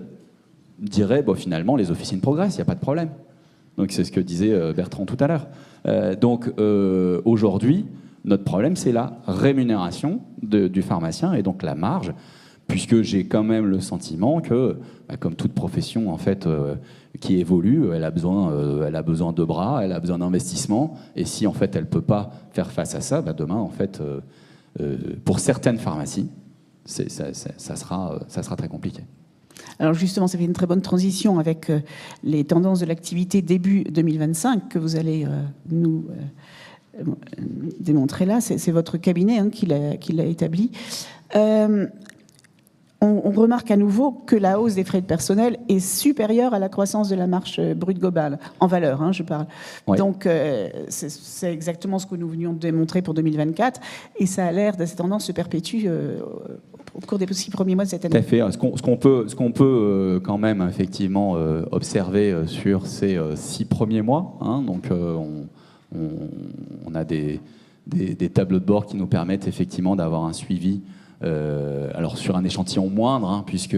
dirait, finalement, les officines progressent, il n'y a pas de problème. Donc, c'est ce que disait Bertrand tout à l'heure. Donc, aujourd'hui, notre problème, c'est la rémunération du pharmacien et donc la marge, puisque j'ai quand même le sentiment que, comme toute profession en fait qui évolue, elle a besoin de bras, elle a besoin d'investissement, et si en fait elle peut pas faire face à ça, demain en fait, pour certaines pharmacies, ça sera très compliqué. Alors justement, ça fait une très bonne transition avec les tendances de l'activité début 2025 que vous allez nous démontrer là. C'est votre cabinet qui l'a établi. On remarque à nouveau que la hausse des frais de personnel est supérieure à la croissance de la marge brute globale, en valeur, je parle. Oui. Donc, c'est exactement ce que nous venions de démontrer pour 2024, et ça a l'air de cette tendance se perpétue au cours des 6 premiers mois de cette année. Tout à fait. Ce qu'on peut quand même effectivement observer sur ces 6 premiers mois, donc on a des tableaux de bord qui nous permettent effectivement d'avoir un suivi. Alors sur un échantillon moindre, puisque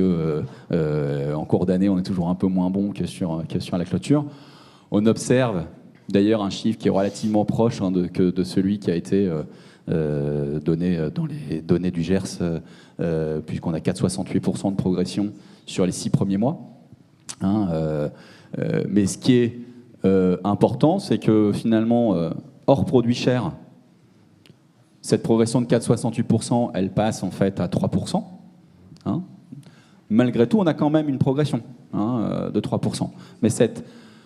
en cours d'année on est toujours un peu moins bon que sur la clôture. On observe d'ailleurs un chiffre qui est relativement proche de celui qui a été donné dans les données du GERS, puisqu'on a 4,68% de progression sur les 6 premiers mois. Mais ce qui est important, c'est que finalement, hors produits chers, cette progression de 4,68%, elle passe en fait à 3%. Malgré tout, on a quand même une progression de 3%. Mais cette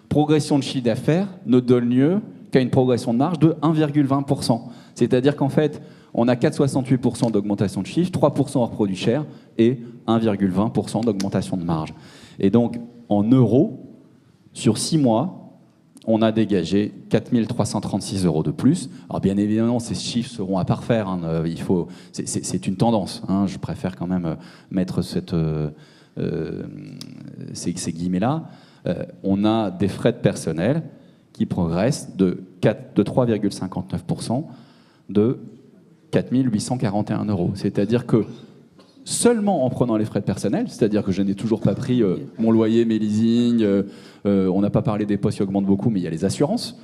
progression de chiffre d'affaires ne donne lieu qu'à une progression de marge de 1,20%. C'est-à-dire qu'en fait, on a 4,68% d'augmentation de chiffre, 3% hors produits chers et 1,20% d'augmentation de marge. Et donc, en euros, sur 6 mois, on a dégagé 4 336 € de plus. Alors bien évidemment, ces chiffres seront à parfaire. C'est une tendance. Je préfère quand même mettre ces guillemets-là. On a des frais de personnel qui progressent de 3,59% de 4 841 €. C'est-à-dire que seulement en prenant les frais de personnel, c'est-à-dire que je n'ai toujours pas pris mon loyer, mes leasings, on n'a pas parlé des postes qui augmentent beaucoup, mais il y a les assurances.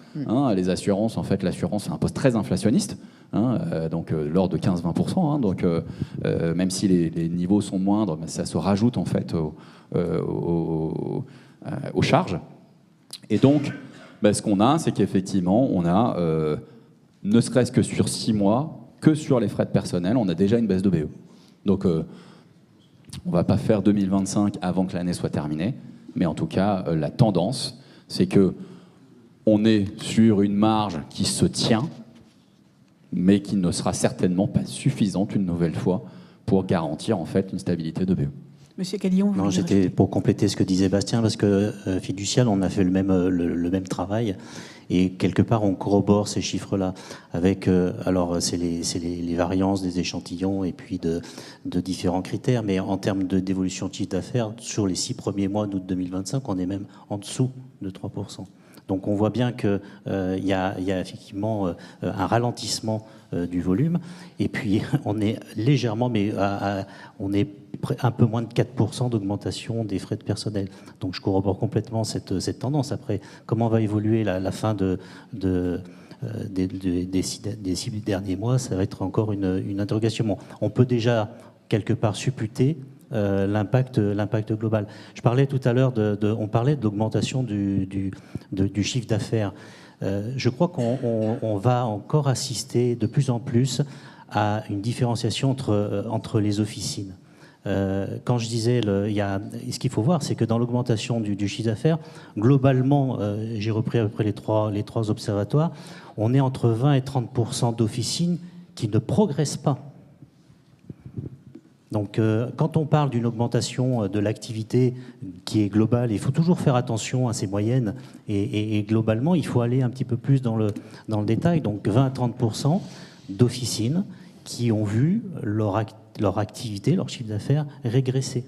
Les assurances, en fait, l'assurance, c'est un poste très inflationniste, donc l'ordre de 15-20%. Donc, même si les niveaux sont moindres, ça se rajoute en fait aux charges. Et donc, ce qu'on a, c'est qu'effectivement, on a, ne serait-ce que sur 6 mois, que sur les frais de personnel, on a déjà une baisse de BE. Donc, on ne va pas faire 2025 avant que l'année soit terminée, mais en tout cas, la tendance, c'est qu'on est sur une marge qui se tient, mais qui ne sera certainement pas suffisante une nouvelle fois pour garantir en fait une stabilité de BE. Monsieur Cadillon, non, j'étais pour compléter ce que disait Bastien, parce que Fiducial, on a fait le même travail. Et quelque part, on corrobore ces chiffres-là avec, alors c'est les variances des échantillons et puis de différents critères, mais en termes d'évolution de chiffre d'affaires, sur les 6 premiers mois d'août 2025, on est même en dessous de 3%. Donc on voit bien qu'il y a effectivement un ralentissement du volume, et puis on est légèrement, mais on est un peu moins de 4% d'augmentation des frais de personnel. Donc je corrobore complètement cette tendance. Après, comment va évoluer la fin des 6 derniers mois, ça va être encore une interrogation. Bon, on peut déjà quelque part supputer l'impact global. Je parlais tout à l'heure on parlait de l'augmentation du chiffre d'affaires. Je crois qu'on va encore assister de plus en plus à une différenciation entre les officines. Quand je disais, ce qu'il faut voir, c'est que dans l'augmentation du chiffre d'affaires, globalement, j'ai repris à peu près les trois observatoires, on est entre 20 et 30% d'officines qui ne progressent pas. Donc, quand on parle d'une augmentation de l'activité qui est globale, il faut toujours faire attention à ces moyennes. Et globalement, il faut aller un petit peu plus dans le détail. Donc, 20 à 30% d'officines qui ont vu leur activité, leur chiffre d'affaires régresser.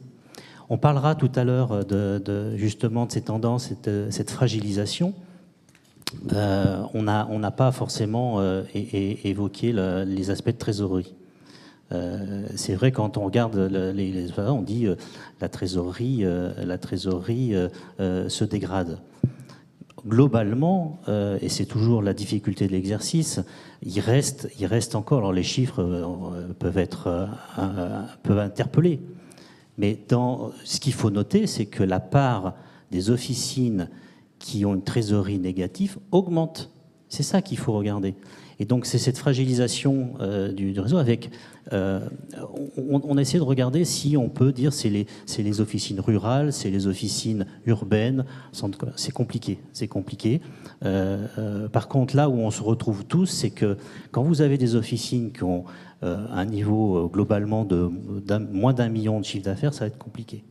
On parlera tout à l'heure justement de ces tendances, cette fragilisation. On n'a pas forcément évoqué les aspects de trésorerie. C'est vrai, quand on regarde on dit la trésorerie se dégrade. Globalement, et c'est toujours la difficulté de l'exercice, il reste encore, alors les chiffres peuvent interpeller, Mais ce qu'il faut noter, c'est que la part des officines qui ont une trésorerie négative augmente. C'est ça qu'il faut regarder. Et donc, c'est cette fragilisation du réseau avec... on essaie de regarder si on peut dire c'est les officines rurales, c'est les officines urbaines. C'est compliqué. C'est compliqué. Par contre, là où on se retrouve tous, c'est que quand vous avez des officines qui ont un niveau globalement de moins d'1 million de chiffre d'affaires, ça va être compliqué.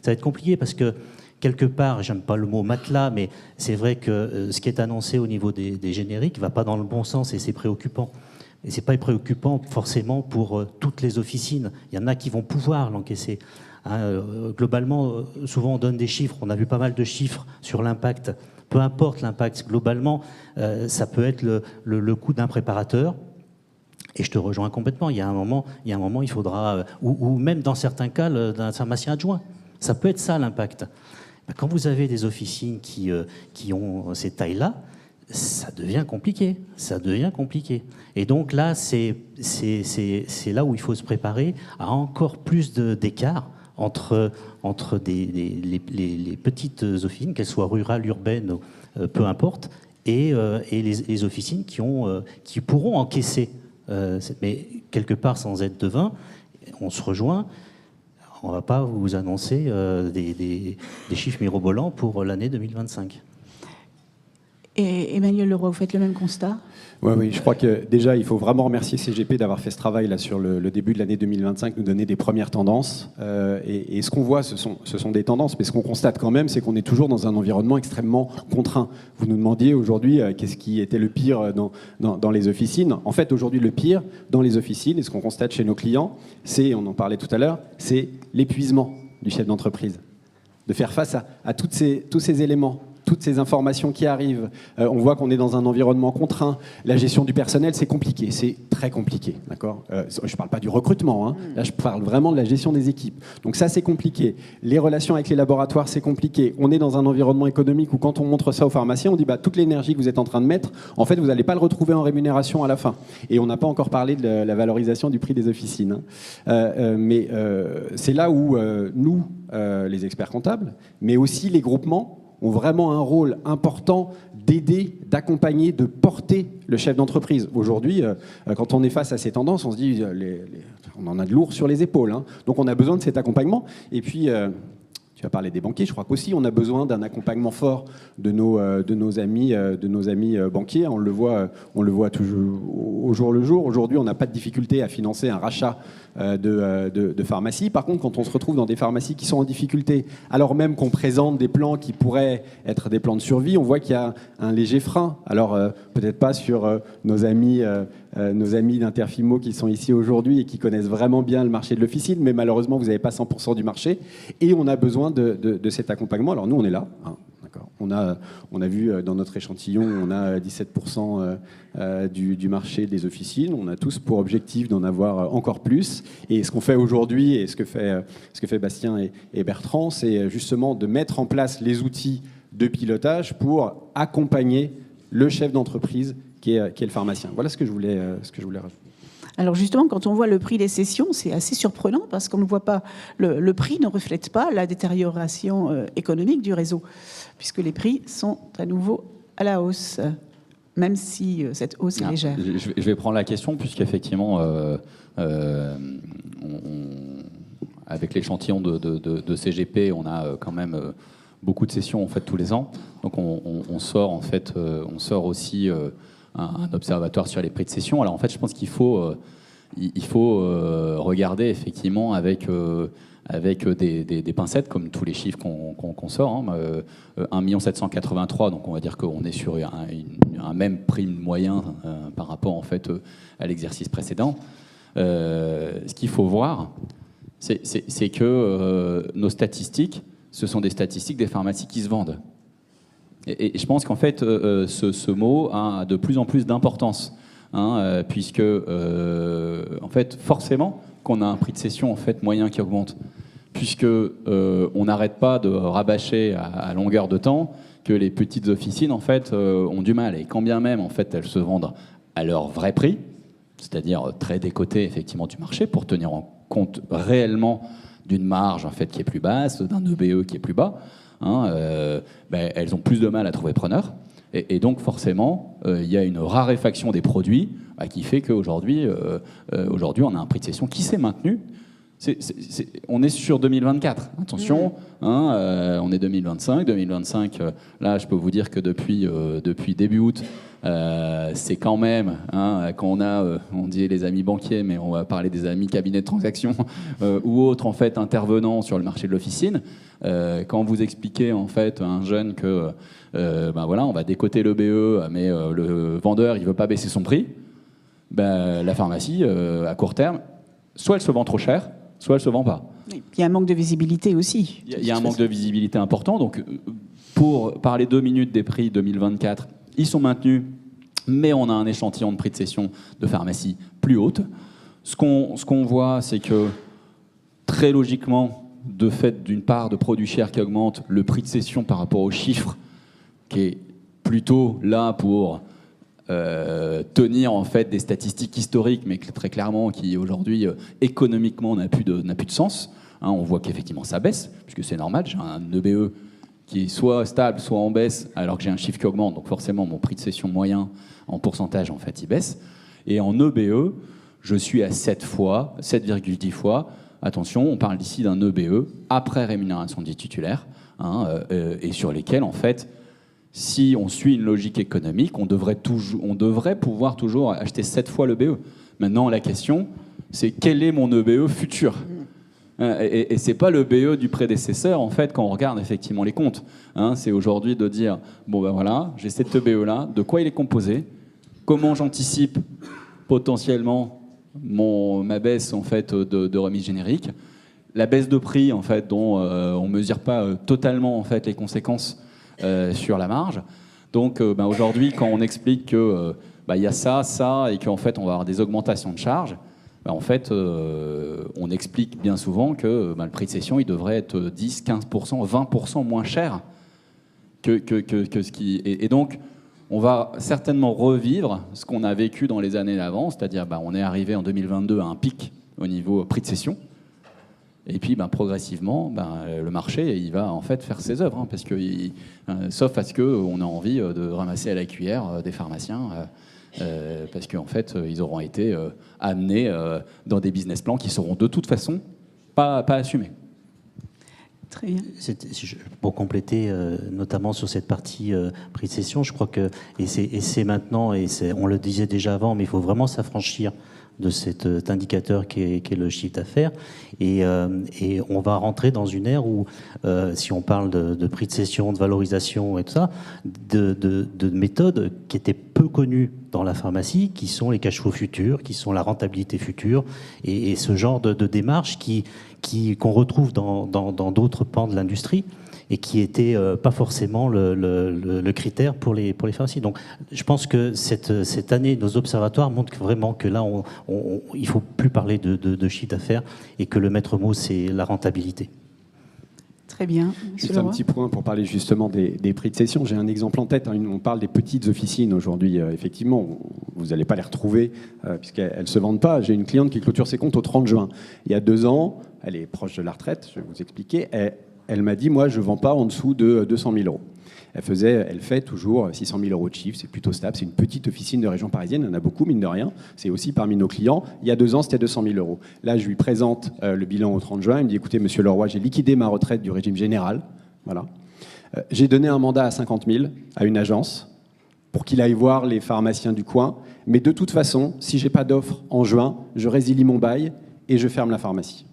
Ça va être compliqué parce que quelque part, j'aime pas le mot matelas, mais c'est vrai que ce qui est annoncé au niveau des génériques va pas dans le bon sens et c'est préoccupant. Et c'est pas préoccupant forcément pour toutes les officines. Il y en a qui vont pouvoir l'encaisser. Globalement, souvent on donne des chiffres. On a vu pas mal de chiffres sur l'impact. Peu importe l'impact, globalement, ça peut être le coût d'un préparateur. Et je te rejoins complètement. Il y a un moment, il faudra, ou même dans certains cas, d'un pharmacien adjoint. Ça peut être ça l'impact. Quand vous avez des officines qui ont ces tailles-là, ça devient compliqué. Ça devient compliqué. Et donc là, c'est là où il faut se préparer à encore plus d'écart entre les petites officines, qu'elles soient rurales, urbaines, peu importe, et les officines qui pourront encaisser. Mais quelque part, sans être devin, on se rejoint. On ne va pas vous annoncer des chiffres mirobolants pour l'année 2025. Et Emmanuel Leroy, vous faites le même constat ? Oui, je crois que déjà, il faut vraiment remercier CGP d'avoir fait ce travail là, sur le début de l'année 2025, nous donner des premières tendances. Et ce qu'on voit, ce sont des tendances, mais ce qu'on constate quand même, c'est qu'on est toujours dans un environnement extrêmement contraint. Vous nous demandiez aujourd'hui qu'est-ce qui était le pire dans les officines. En fait, aujourd'hui, le pire dans les officines, et ce qu'on constate chez nos clients, on en parlait tout à l'heure, c'est l'épuisement du chef d'entreprise. De faire face à tous ces éléments, toutes ces informations qui arrivent. On voit qu'on est dans un environnement contraint. La gestion du personnel, c'est compliqué, c'est très compliqué. D'accord ? Je ne parle pas du recrutement, hein. Là je parle vraiment de la gestion des équipes. Donc ça, c'est compliqué. Les relations avec les laboratoires, c'est compliqué. On est dans un environnement économique où quand on montre ça aux pharmaciens, on dit toute l'énergie que vous êtes en train de mettre, en fait, vous n'allez pas le retrouver en rémunération à la fin. Et on n'a pas encore parlé de la valorisation du prix des officines. Mais c'est là où nous, les experts comptables, mais aussi les groupements, ont vraiment un rôle important d'aider, d'accompagner, de porter le chef d'entreprise. Aujourd'hui, quand on est face à ces tendances, on se dit on en a de lourd sur les épaules. Hein. Donc on a besoin de cet accompagnement. Et puis, tu as parlé des banquiers, je crois qu'aussi on a besoin d'un accompagnement fort de nos amis banquiers. On le voit toujours au jour le jour. Aujourd'hui, on n'a pas de difficulté à financer un rachat de pharmacies. Par contre, quand on se retrouve dans des pharmacies qui sont en difficulté, alors même qu'on présente des plans qui pourraient être des plans de survie, on voit qu'il y a un léger frein. Alors, peut-être pas sur nos amis d'Interfimo qui sont ici aujourd'hui et qui connaissent vraiment bien le marché de l'officine, mais malheureusement, vous n'avez pas 100% du marché. Et on a besoin de cet accompagnement. Alors, nous, on est là. Hein. On a vu dans notre échantillon, on a 17% du marché des officines. On a tous pour objectif d'en avoir encore plus. Et ce qu'on fait aujourd'hui et ce que fait Bastien et Bertrand, c'est justement de mettre en place les outils de pilotage pour accompagner le chef d'entreprise qui est le pharmacien. Voilà ce que je voulais rajouter. Alors justement, quand on voit le prix des sessions, c'est assez surprenant parce qu'on ne voit pas, le prix ne reflète pas la détérioration économique du réseau, puisque les prix sont à nouveau à la hausse, même si cette hausse est légère. Je vais prendre la question, puisqu'effectivement, avec l'échantillon de CGP, on a quand même beaucoup de sessions en fait, tous les ans. Donc on sort aussi un observatoire sur les prix de cession. Alors en fait, je pense qu'il faut regarder effectivement avec des pincettes, comme tous les chiffres qu'on sort. Hein. 1 783 000, donc on va dire qu'on est sur un même prix moyen par rapport en fait à l'exercice précédent. Ce qu'il faut voir, c'est que nos statistiques, ce sont des statistiques des pharmacies qui se vendent. Et je pense qu'en fait, ce mot a de plus en plus d'importance, hein, puisque, en fait, forcément, qu'on a un prix de cession en fait moyen qui augmente, puisque on n'arrête pas de rabâcher à longueur de temps que les petites officines en fait ont du mal, et quand bien même en fait elles se vendent à leur vrai prix, c'est-à-dire très décoté effectivement du marché pour tenir en compte réellement d'une marge en fait qui est plus basse, d'un EBE qui est plus bas, elles ont plus de mal à trouver preneur. Et donc forcément, il y a une raréfaction des produits qui fait qu'aujourd'hui, on a un prix de cession qui s'est maintenu. On est sur 2024, attention, on est 2025. 2025, là, je peux vous dire que depuis début août, c'est quand même, quand on dit les amis banquiers, mais on va parler des amis cabinets de transaction ou autres en fait intervenants sur le marché de l'officine. Quand vous expliquez en fait à un jeune que on va décoter le BE, mais le vendeur il veut pas baisser son prix, la pharmacie à court terme, soit elle se vend trop cher, soit elle se vend pas. Il y a un manque de visibilité aussi. Il y a un manque de visibilité important. Donc, pour parler 2 minutes des prix 2024, ils sont maintenus, mais on a un échantillon de prix de cession de pharmacie plus haute. Ce qu'on voit, c'est que très logiquement, de fait d'une part de produits chers qui augmentent, le prix de cession par rapport aux chiffres, qui est plutôt là pour tenir en fait des statistiques historiques, mais très clairement qui aujourd'hui économiquement n'a plus de sens. On voit qu'effectivement ça baisse, puisque c'est normal. J'ai un EBE qui est soit stable, soit en baisse, alors que j'ai un chiffre qui augmente. Donc forcément, mon prix de cession moyen en pourcentage, en fait, il baisse. Et en EBE, je suis à 7,10 fois. Attention, on parle d'ici d'un EBE après rémunération dit titulaire, et sur lesquels, en fait, si on suit une logique économique, on devrait pouvoir toujours acheter 7 fois le BE. Maintenant, la question, c'est quel est mon EBE futur ? Et c'est pas le BE du prédécesseur, en fait, quand on regarde effectivement les comptes. C'est aujourd'hui de dire, voilà, j'ai cet EBE-là, de quoi il est composé, comment j'anticipe potentiellement ma baisse, en fait, de remise générique, la baisse de prix, en fait, dont on mesure pas totalement, en fait, les conséquences sur la marge. Donc aujourd'hui, quand on explique que y a ça, et qu'en fait on va avoir des augmentations de charges, en fait on explique bien souvent que le prix de cession il devrait être 10, 15%, 20% moins cher que ce qui... Et donc on va certainement revivre ce qu'on a vécu dans les années d'avant, c'est-à-dire on est arrivé en 2022 à un pic au niveau prix de cession. Et puis, progressivement, le marché, il va en fait faire ses œuvres, parce que, sauf parce qu'on a envie de ramasser à la cuillère des pharmaciens, parce qu'en fait, ils auront été amenés dans des business plans qui seront de toute façon pas assumés. Très bien. Pour compléter, notamment sur cette partie prix de cession, je crois que, et c'est maintenant, on le disait déjà avant, mais il faut vraiment s'affranchir de cet indicateur qui est le chiffre d'affaires. Et on va rentrer dans une ère où, si on parle de prix de cession, de valorisation et tout ça, de méthodes qui étaient peu connues dans la pharmacie, qui sont les cash flows futurs, qui sont la rentabilité future, et ce genre de démarche qu'on retrouve dans d'autres pans de l'industrie, et qui n'était pas forcément le critère pour les pharmacies. Donc je pense que cette année, nos observatoires montrent vraiment que là, il ne faut plus parler de chiffre d'affaires, et que le maître mot, c'est la rentabilité. Très bien. Juste un petit point pour parler justement des prix de cession. J'ai un exemple en tête. On parle des petites officines aujourd'hui. Effectivement, vous n'allez pas les retrouver puisqu'elles ne se vendent pas. J'ai une cliente qui clôture ses comptes au 30 juin. Il y a 2 ans, elle est proche de la retraite, je vais vous expliquer. Elle m'a dit, moi, je ne vends pas en dessous de 200 000 euros. Elle fait toujours 600 000 euros de chiffre, c'est plutôt stable. C'est une petite officine de région parisienne, il y en a beaucoup, mine de rien. C'est aussi parmi nos clients. Il y a 2 ans, c'était 200 000 euros. Là, je lui présente le bilan au 30 juin. Il me dit, écoutez, monsieur Leroy, j'ai liquidé ma retraite du régime général. Voilà. J'ai donné un mandat à 50 000 à une agence pour qu'il aille voir les pharmaciens du coin. Mais de toute façon, si je n'ai pas d'offre en juin, je résilie mon bail et je ferme la pharmacie.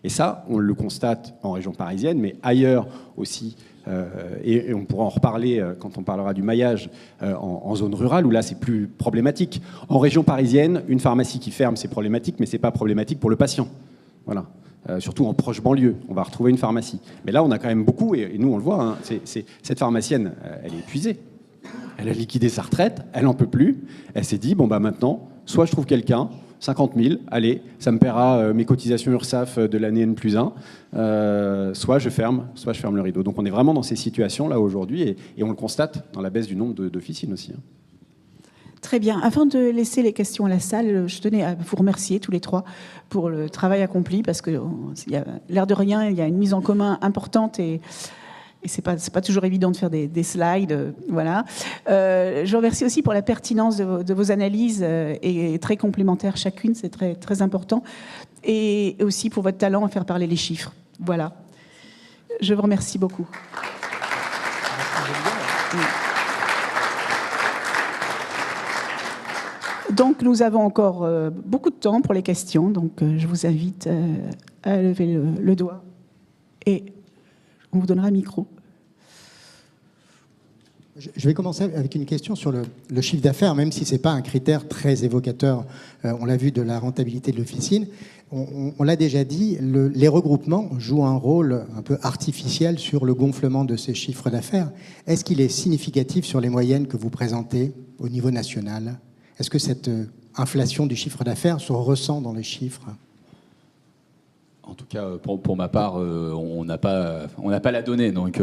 Et ça, on le constate en région parisienne, mais ailleurs aussi. Et on pourra en reparler quand on parlera du maillage en zone rurale, où là, c'est plus problématique. En région parisienne, une pharmacie qui ferme, c'est problématique, mais ce n'est pas problématique pour le patient. Voilà. Surtout en proche banlieue, on va retrouver une pharmacie. Mais là, on a quand même beaucoup, et nous, on le voit, cette pharmacienne, elle est épuisée. Elle a liquidé sa retraite, elle n'en peut plus. Elle s'est dit, maintenant, soit je trouve quelqu'un, 50 000, allez, ça me paiera mes cotisations URSSAF de l'année N+1, soit je ferme le rideau. Donc on est vraiment dans ces situations-là aujourd'hui, et on le constate dans la baisse du nombre d'officines aussi. Très bien. Avant de laisser les questions à la salle, je tenais à vous remercier tous les trois pour le travail accompli, parce que l'air de rien, il y a une mise en commun importante et c'est pas toujours évident de faire des slides, voilà. Je vous remercie aussi pour la pertinence de vos analyses et très complémentaires chacune, c'est très très important, et aussi pour votre talent à faire parler les chiffres. Voilà. Je vous remercie beaucoup. Donc nous avons encore beaucoup de temps pour les questions, donc je vous invite à lever le doigt et on vous donnera un micro. Je vais commencer avec une question sur le chiffre d'affaires, même si ce n'est pas un critère très évocateur, on l'a vu, de la rentabilité de l'officine. On l'a déjà dit, les regroupements jouent un rôle un peu artificiel sur le gonflement de ces chiffres d'affaires. Est-ce qu'il est significatif sur les moyennes que vous présentez au niveau national ? Est-ce que cette inflation du chiffre d'affaires se ressent dans les chiffres ? En tout cas, pour ma part, on n'a pas la donnée, donc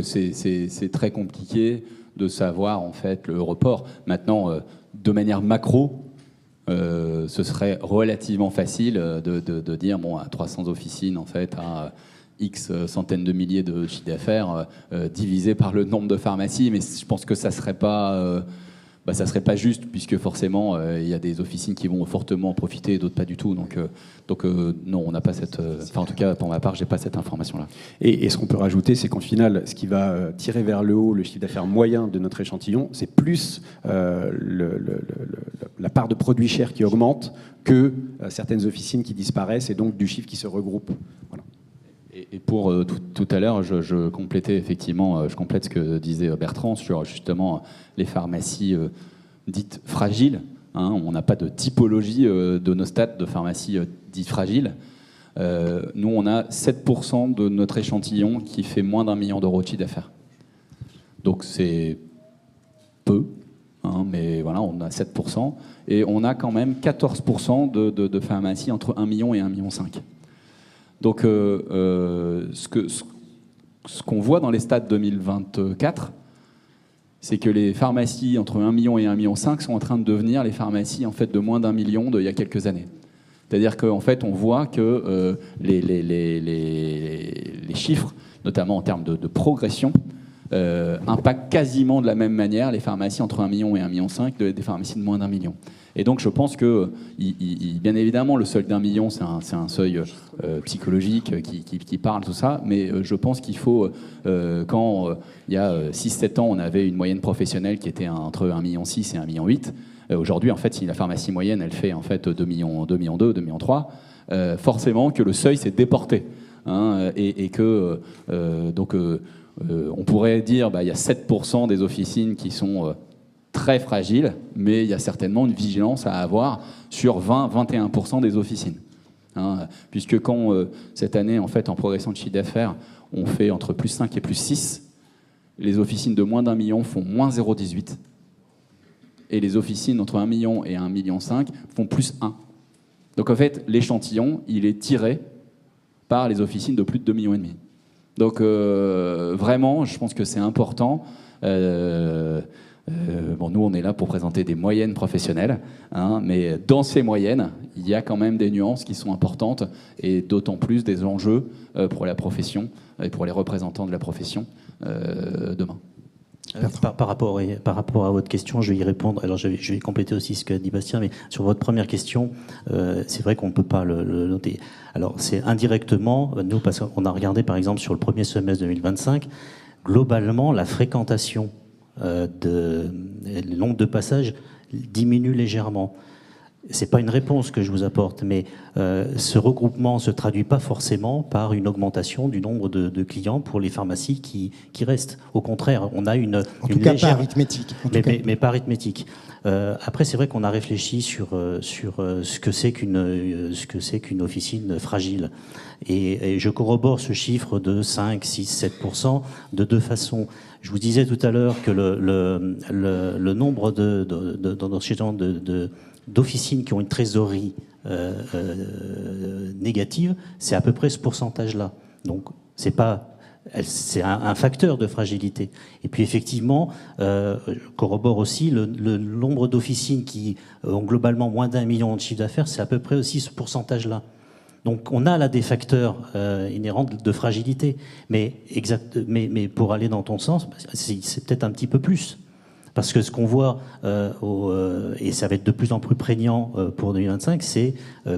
c'est très compliqué de savoir en fait le report. Maintenant, de manière macro, ce serait relativement facile de dire bon, à 300 officines en fait, à X centaines de milliers de chiffre d'affaires divisé par le nombre de pharmacies, mais je pense que ça serait pas ça serait pas juste, puisque forcément il y a des officines qui vont fortement en profiter et d'autres pas du tout. Donc non, on n'a pas cette. Enfin, en tout cas, pour ma part, j'ai pas cette information-là. Et ce qu'on peut rajouter, c'est qu'en final, ce qui va tirer vers le haut le chiffre d'affaires moyen de notre échantillon, c'est plus la part de produits chers qui augmente que certaines officines qui disparaissent et donc du chiffre qui se regroupe. Voilà. Et pour tout à l'heure, je complète ce que disait Bertrand sur justement les pharmacies dites fragiles. Hein, on n'a pas de typologie de nos stats de pharmacies dites fragiles. Nous, on a 7% de notre échantillon qui fait moins d'1 million d'euros de chiffre d'affaires. Donc c'est peu, hein, mais voilà, on a 7%. Et on a quand même 14% de pharmacies entre 1 million et 1,5 million. Donc, ce qu'on voit dans les stats 2024, c'est que les pharmacies entre 1 million et 1,5 million sont en train de devenir les pharmacies en fait, de moins d'1 million d'il y a quelques années. C'est-à-dire qu'en fait, on voit que les chiffres, notamment en termes de progression, impactent quasiment de la même manière les pharmacies entre 1 million et 1,5 million des pharmacies de moins d'1 million. Et donc, je pense que, bien évidemment, le seuil d'1 million, c'est un seuil psychologique qui parle, tout ça, mais je pense qu'il faut, quand il y a 6-7 ans, on avait une moyenne professionnelle qui était entre 1,6 million et 1,8 million, aujourd'hui, en fait, si la pharmacie moyenne, elle fait en fait 2 millions, 2 millions 2 millions 3, forcément que le seuil s'est déporté. Hein, et que, on pourrait dire, il y a 7% des officines qui sont très fragile, mais il y a certainement une vigilance à avoir sur 20-21% des officines. Hein, puisque quand, cette année, en fait, en progression de chiffre d'affaires, on fait entre plus 5 et plus 6, les officines de moins d'1 million font moins 0,18, et les officines entre 1 million et 1,5 million font plus 1. Donc, en fait, l'échantillon, il est tiré par les officines de plus de 2,5 millions. Donc, vraiment, je pense que c'est important. Nous, on est là pour présenter des moyennes professionnelles, hein, mais dans ces moyennes, il y a quand même des nuances qui sont importantes et d'autant plus des enjeux pour la profession et pour les représentants de la profession demain. Par rapport à votre question, je vais y répondre. Alors, je vais compléter aussi ce qu'a dit Bastien, mais sur votre première question, c'est vrai qu'on ne peut pas le noter. Alors, c'est indirectement, nous, parce qu'on a regardé, par exemple, sur le premier semestre 2025, globalement, la fréquentation le nombre de passages diminue légèrement. Ce n'est pas une réponse que je vous apporte, mais ce regroupement ne se traduit pas forcément par une augmentation du nombre de clients pour les pharmacies qui restent. Au contraire, on a une légère... Pas arithmétique. Mais pas arithmétique. Après, c'est vrai qu'on a réfléchi sur ce que c'est qu'une officine fragile. Et je corrobore ce chiffre de 5, 6, 7% de deux façons. Je vous disais tout à l'heure que le nombre d'officines qui ont une trésorerie négative, c'est à peu près ce pourcentage-là. Donc, c'est pas c'est un facteur de fragilité. Et puis effectivement, corrobore aussi le nombre d'officines qui ont globalement moins d'1 million de chiffre d'affaires, c'est à peu près aussi ce pourcentage-là. Donc on a là des facteurs inhérents de fragilité. Mais pour aller dans ton sens, c'est peut-être un petit peu plus. Parce que ce qu'on voit, et ça va être de plus en plus prégnant pour 2025, c'est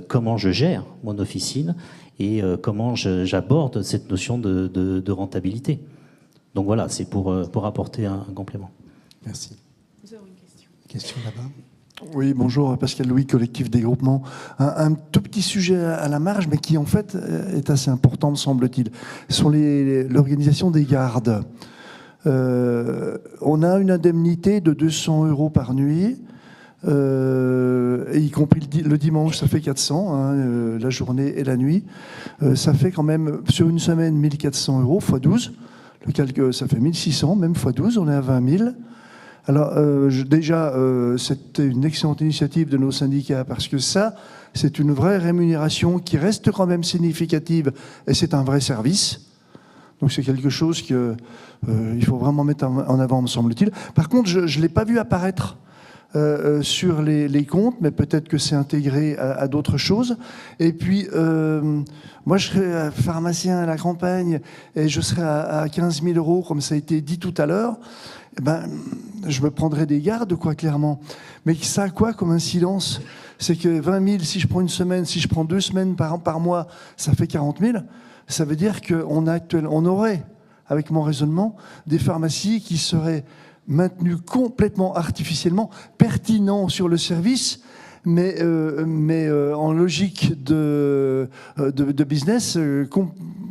comment je gère mon officine et comment j'aborde cette notion de rentabilité. Donc voilà, c'est pour apporter un complément. Merci. Vous avez une question. Question là-bas. Oui, bonjour, Pascal Louis, collectif des groupements. Un tout petit sujet à la marge, mais qui en fait est assez important, me semble-t-il, sont l'organisation des gardes. On a une indemnité de 200 € par nuit, et y compris le dimanche, ça fait 400, hein, la journée et la nuit. Ça fait quand même, sur une semaine, 1400 € x 12. Le calcul, ça fait 1600, même x 12, on est à 20 000. Alors déjà, c'était une excellente initiative de nos syndicats, parce que ça, c'est une vraie rémunération qui reste quand même significative, et c'est un vrai service. Donc c'est quelque chose qu'il faut vraiment mettre en avant, me semble-t-il. Par contre, je ne l'ai pas vu apparaître sur les comptes, mais peut-être que c'est intégré à d'autres choses. Et puis, moi, je serais pharmacien à la campagne et je serais à 15 000 €, comme ça a été dit tout à l'heure. Eh ben, je me prendrais des gardes, quoi, clairement. Mais ça a quoi comme incidence? C'est que 20 000, si je prends une semaine, si je prends 2 semaines par mois, ça fait 40 000. Ça veut dire qu'on aurait, avec mon raisonnement, des pharmacies qui seraient maintenues complètement artificiellement, pertinents sur le service, mais en logique de business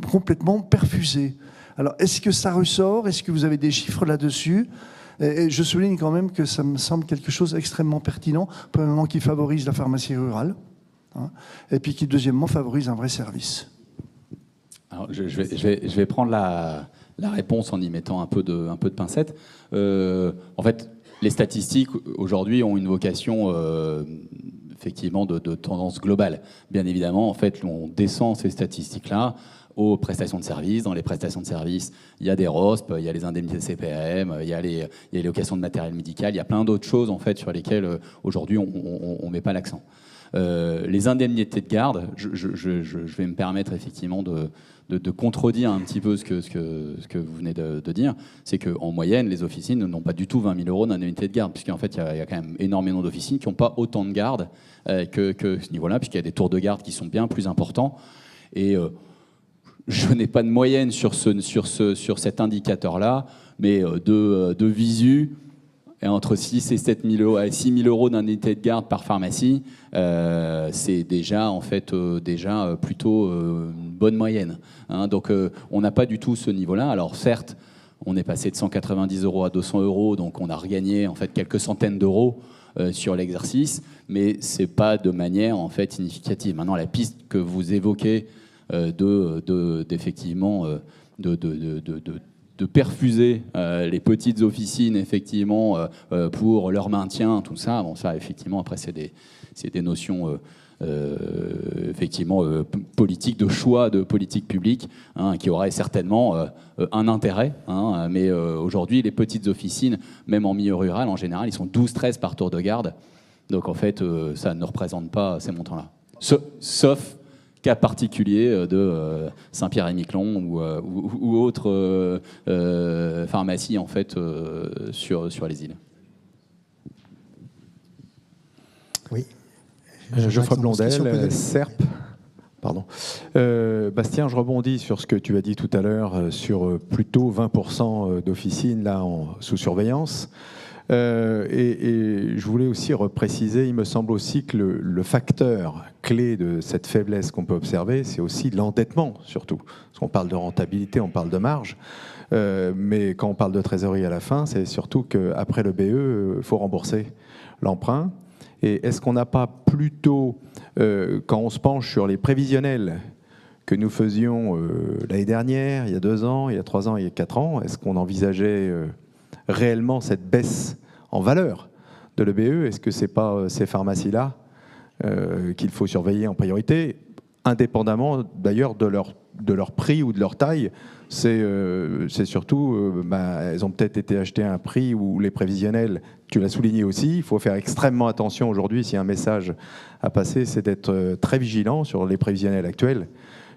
complètement perfusée. Alors, est-ce que ça ressort? Est-ce que vous avez des chiffres là-dessus? Et je souligne quand même que ça me semble quelque chose d'extrêmement pertinent, premièrement qui favorise la pharmacie rurale, hein, et puis qui, deuxièmement, favorise un vrai service. Alors, je vais prendre la réponse en y mettant un peu de pincettes. En fait, les statistiques, aujourd'hui, ont une vocation, effectivement, de tendance globale. Bien évidemment, en fait, on descend ces statistiques-là aux prestations de services. Dans les prestations de services, il y a des ROSP, il y a les indemnités CPM, il y a les locations de matériel médical, il y a plein d'autres choses, en fait, sur lesquelles, aujourd'hui, on ne met pas l'accent. Les indemnités de garde, je vais me permettre effectivement de contredire un petit peu ce que vous venez de dire, c'est qu'en moyenne, les officines n'ont pas du tout 20 000 € d'indemnité de garde, puisqu'en fait, il y a quand même énormément d'officines qui n'ont pas autant de garde que ce niveau-là, puisqu'il y a des tours de garde qui sont bien plus importants. Et je n'ai pas de moyenne sur cet indicateur-là, mais de visu, et entre 6 et 7 000 €, 6 000 € d'indemnité de garde par pharmacie, c'est déjà en fait plutôt une bonne moyenne. Hein. Donc on n'a pas du tout ce niveau-là. Alors certes, on est passé de 190 € à 200 €, donc on a regagné en fait quelques centaines d'euros sur l'exercice, mais c'est pas de manière en fait significative. Maintenant, la piste que vous évoquez d'effectivement de perfuser les petites officines effectivement pour leur maintien, tout ça. Bon, ça effectivement après c'est des notions effectivement politiques, de choix de politique publique, hein, qui auraient certainement un intérêt. Hein, mais aujourd'hui, les petites officines, même en milieu rural, en général, ils sont 12-13 par tour de garde. Donc en fait, ça ne représente pas ces montants-là. Sauf cas particulier de Saint-Pierre-et-Miquelon ou autre pharmacie en fait sur les îles. Oui. Geoffroy Blondel, SERP. Pardon. Bastien, je rebondis sur ce que tu as dit tout à l'heure sur plutôt 20% d'officines là sous surveillance. Et je voulais aussi repréciser, il me semble aussi que le facteur clé de cette faiblesse qu'on peut observer, c'est aussi l'endettement, surtout. Parce qu'on parle de rentabilité, on parle de marge, mais quand on parle de trésorerie à la fin, c'est surtout qu'après le BE, il faut rembourser l'emprunt. Et est-ce qu'on n'a pas plutôt, quand on se penche sur les prévisionnels que nous faisions l'année dernière, il y a 2 ans, il y a 3 ans, il y a 4 ans, est-ce qu'on envisageait réellement cette baisse en valeur de l'EBE? Est-ce que ce n'est pas ces pharmacies-là qu'il faut surveiller en priorité, indépendamment d'ailleurs de leur leur prix ou de leur taille. C'est surtout, elles ont peut-être été achetées à un prix où les prévisionnels, tu l'as souligné aussi, il faut faire extrêmement attention aujourd'hui, s'il y a un message à passer, c'est d'être très vigilant sur les prévisionnels actuels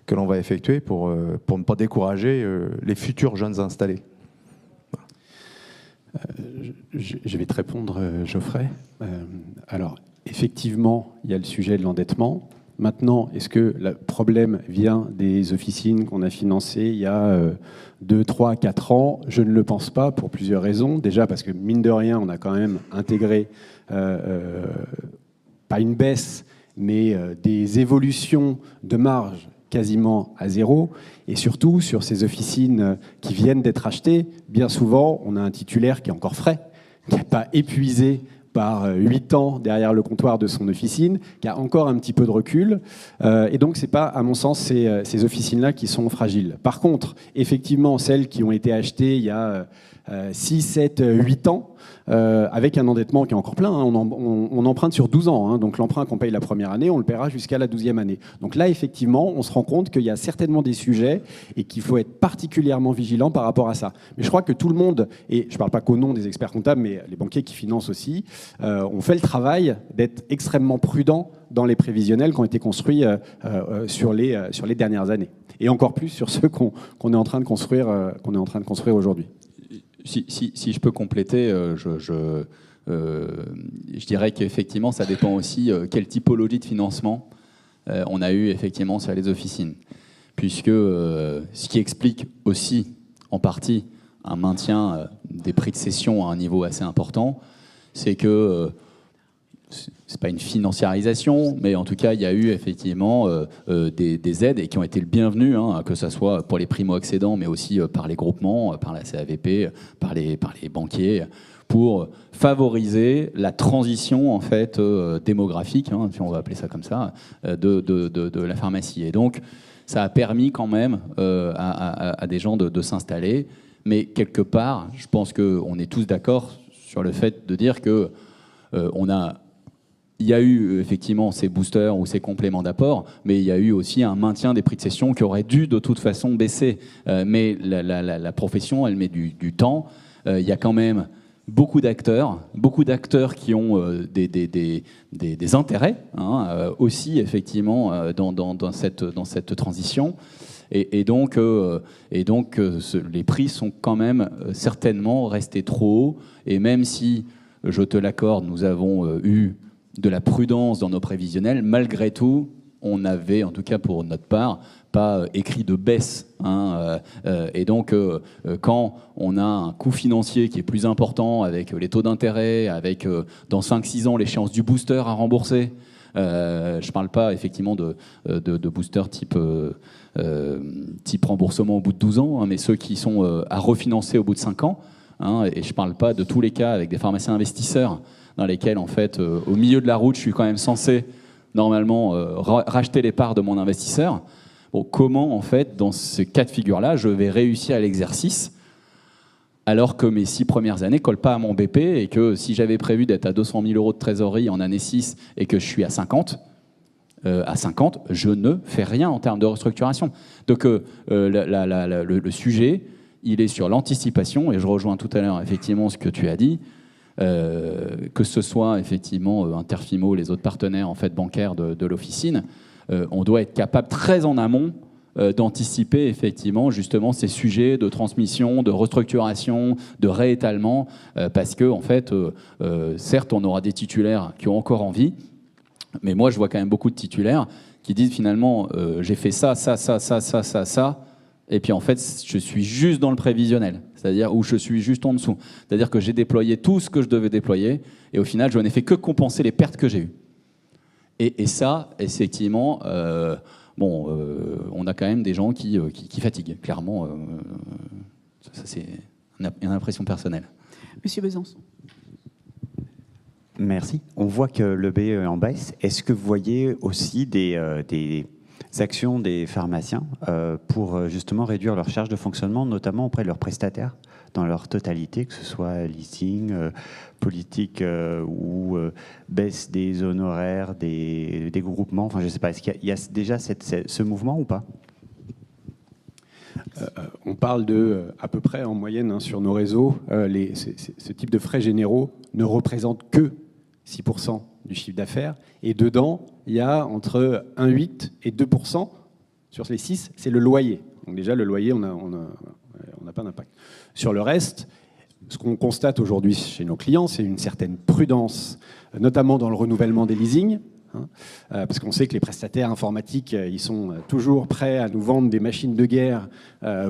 que l'on va effectuer pour ne pas décourager les futurs jeunes installés. Je vais te répondre, Geoffrey. Alors, effectivement, il y a le sujet de l'endettement. Maintenant, est-ce que le problème vient des officines qu'on a financées il y a 2, 3, 4 ans? Je ne le pense pas, pour plusieurs raisons. Déjà parce que, mine de rien, on a quand même intégré, pas une baisse, mais des évolutions de marge quasiment à zéro. Et surtout, sur ces officines qui viennent d'être achetées, bien souvent, on a un titulaire qui est encore frais, qui n'est pas épuisé par 8 ans derrière le comptoir de son officine, qui a encore un petit peu de recul. Et donc, ce n'est pas, à mon sens, ces officines-là qui sont fragiles. Par contre, effectivement, celles qui ont été achetées il y a 6, 7, 8 ans, avec un endettement qui est encore plein. Hein. On emprunte sur 12 ans. Hein. Donc l'emprunt qu'on paye la première année, on le paiera jusqu'à la 12e année. Donc là, effectivement, on se rend compte qu'il y a certainement des sujets et qu'il faut être particulièrement vigilant par rapport à ça. Mais je crois que tout le monde, et je ne parle pas qu'au nom des experts comptables, mais les banquiers qui financent aussi, ont fait le travail d'être extrêmement prudents dans les prévisionnels qui ont été construits sur les dernières années. Et encore plus sur ceux qu'on est en train de construire aujourd'hui. Si je peux compléter, je dirais qu'effectivement, ça dépend aussi quelle typologie de financement on a eu effectivement sur les officines. Puisque ce qui explique aussi, en partie, un maintien des prix de cession à un niveau assez important, c'est que c'est pas une financiarisation, mais en tout cas, il y a eu effectivement des aides et qui ont été le bienvenu, hein, que ce soit pour les primo-accédants, mais aussi par les groupements, par la CAVP, par les banquiers, pour favoriser la transition en fait démographique, hein, si on va appeler ça comme ça, de la pharmacie. Et donc, ça a permis quand même à des gens de s'installer, mais quelque part, je pense qu'on est tous d'accord sur le fait de dire que il y a eu effectivement ces boosters ou ces compléments d'apport, mais il y a eu aussi un maintien des prix de cession qui aurait dû de toute façon baisser. Mais la profession, elle met du temps. Il y a quand même beaucoup d'acteurs qui ont des intérêts aussi effectivement dans cette transition. Et donc, les prix sont quand même certainement restés trop hauts. Et même si, je te l'accorde, nous avons eu de la prudence dans nos prévisionnels, malgré tout, on n'avait, en tout cas pour notre part, pas écrit de baisse. Et donc, quand on a un coût financier qui est plus important, avec les taux d'intérêt, avec dans 5-6 ans l'échéance du booster à rembourser, je ne parle pas effectivement de booster type remboursement au bout de 12 ans, mais ceux qui sont à refinancer au bout de 5 ans. Et je ne parle pas de tous les cas avec des pharmaciens investisseurs dans lesquels, en fait, au milieu de la route, je suis quand même censé, normalement, racheter les parts de mon investisseur. Bon, comment, en fait, dans ce cas de figure-là, je vais réussir à l'exercice alors que mes 6 premières années ne collent pas à mon BP et que si j'avais prévu d'être à 200 000 € de trésorerie en année 6 et que je suis à 50, je ne fais rien en termes de restructuration. Donc, le sujet, il est sur l'anticipation, et je rejoins tout à l'heure effectivement ce que tu as dit, que ce soit effectivement Interfimo, les autres partenaires en fait bancaires de l'officine, on doit être capable très en amont d'anticiper effectivement justement ces sujets de transmission, de restructuration, de réétalement, parce que en fait, certes, on aura des titulaires qui ont encore envie, mais moi je vois quand même beaucoup de titulaires qui disent finalement j'ai fait ça, et puis en fait je suis juste dans le prévisionnel. C'est-à-dire où je suis juste en dessous. C'est-à-dire que j'ai déployé tout ce que je devais déployer, et au final, je n'ai fait que compenser les pertes que j'ai eues. Et ça, effectivement, on a quand même des gens qui fatiguent, clairement. Ça, c'est une impression personnelle. Monsieur Besançon. Merci. On voit que le BE est en baisse. Est-ce que vous voyez aussi des actions des pharmaciens pour justement réduire leurs charges de fonctionnement, notamment auprès de leurs prestataires, dans leur totalité, que ce soit leasing, politique ou baisse des honoraires, des groupements, enfin je ne sais pas, est-ce qu'il y a déjà ce mouvement ou pas ? parle de, à peu près en moyenne sur nos réseaux, ce type de frais généraux ne représente que 6% du chiffre d'affaires. Et dedans, il y a entre 1,8 et 2%. Sur les 6, c'est le loyer. Donc déjà, le loyer, on n'a pas d'impact. Sur le reste, ce qu'on constate aujourd'hui chez nos clients, c'est une certaine prudence, notamment dans le renouvellement des leasings. Parce qu'on sait que les prestataires informatiques, ils sont toujours prêts à nous vendre des machines de guerre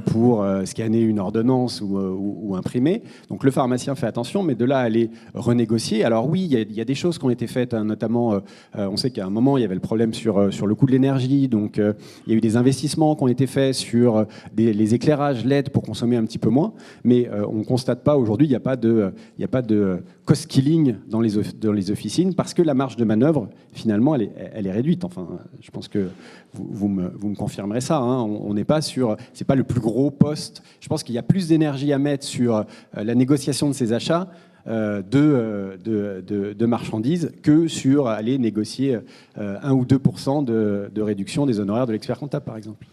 pour scanner une ordonnance ou imprimer. Donc le pharmacien fait attention, mais de là à aller renégocier. Alors oui, il y a des choses qui ont été faites, notamment, on sait qu'à un moment, il y avait le problème sur le coût de l'énergie. Donc il y a eu des investissements qui ont été faits sur les éclairages LED pour consommer un petit peu moins. Mais on ne constate pas aujourd'hui, il n'y a pas de cost killing dans les officines parce que la marge de manœuvre, finalement, elle est réduite. Enfin, je pense que vous me confirmerez ça. On n'est pas sur... C'est pas le plus gros poste. Je pense qu'il y a plus d'énergie à mettre sur la négociation de ces achats de marchandises que sur aller négocier 1 ou 2% de réduction des honoraires de l'expert comptable, par exemple.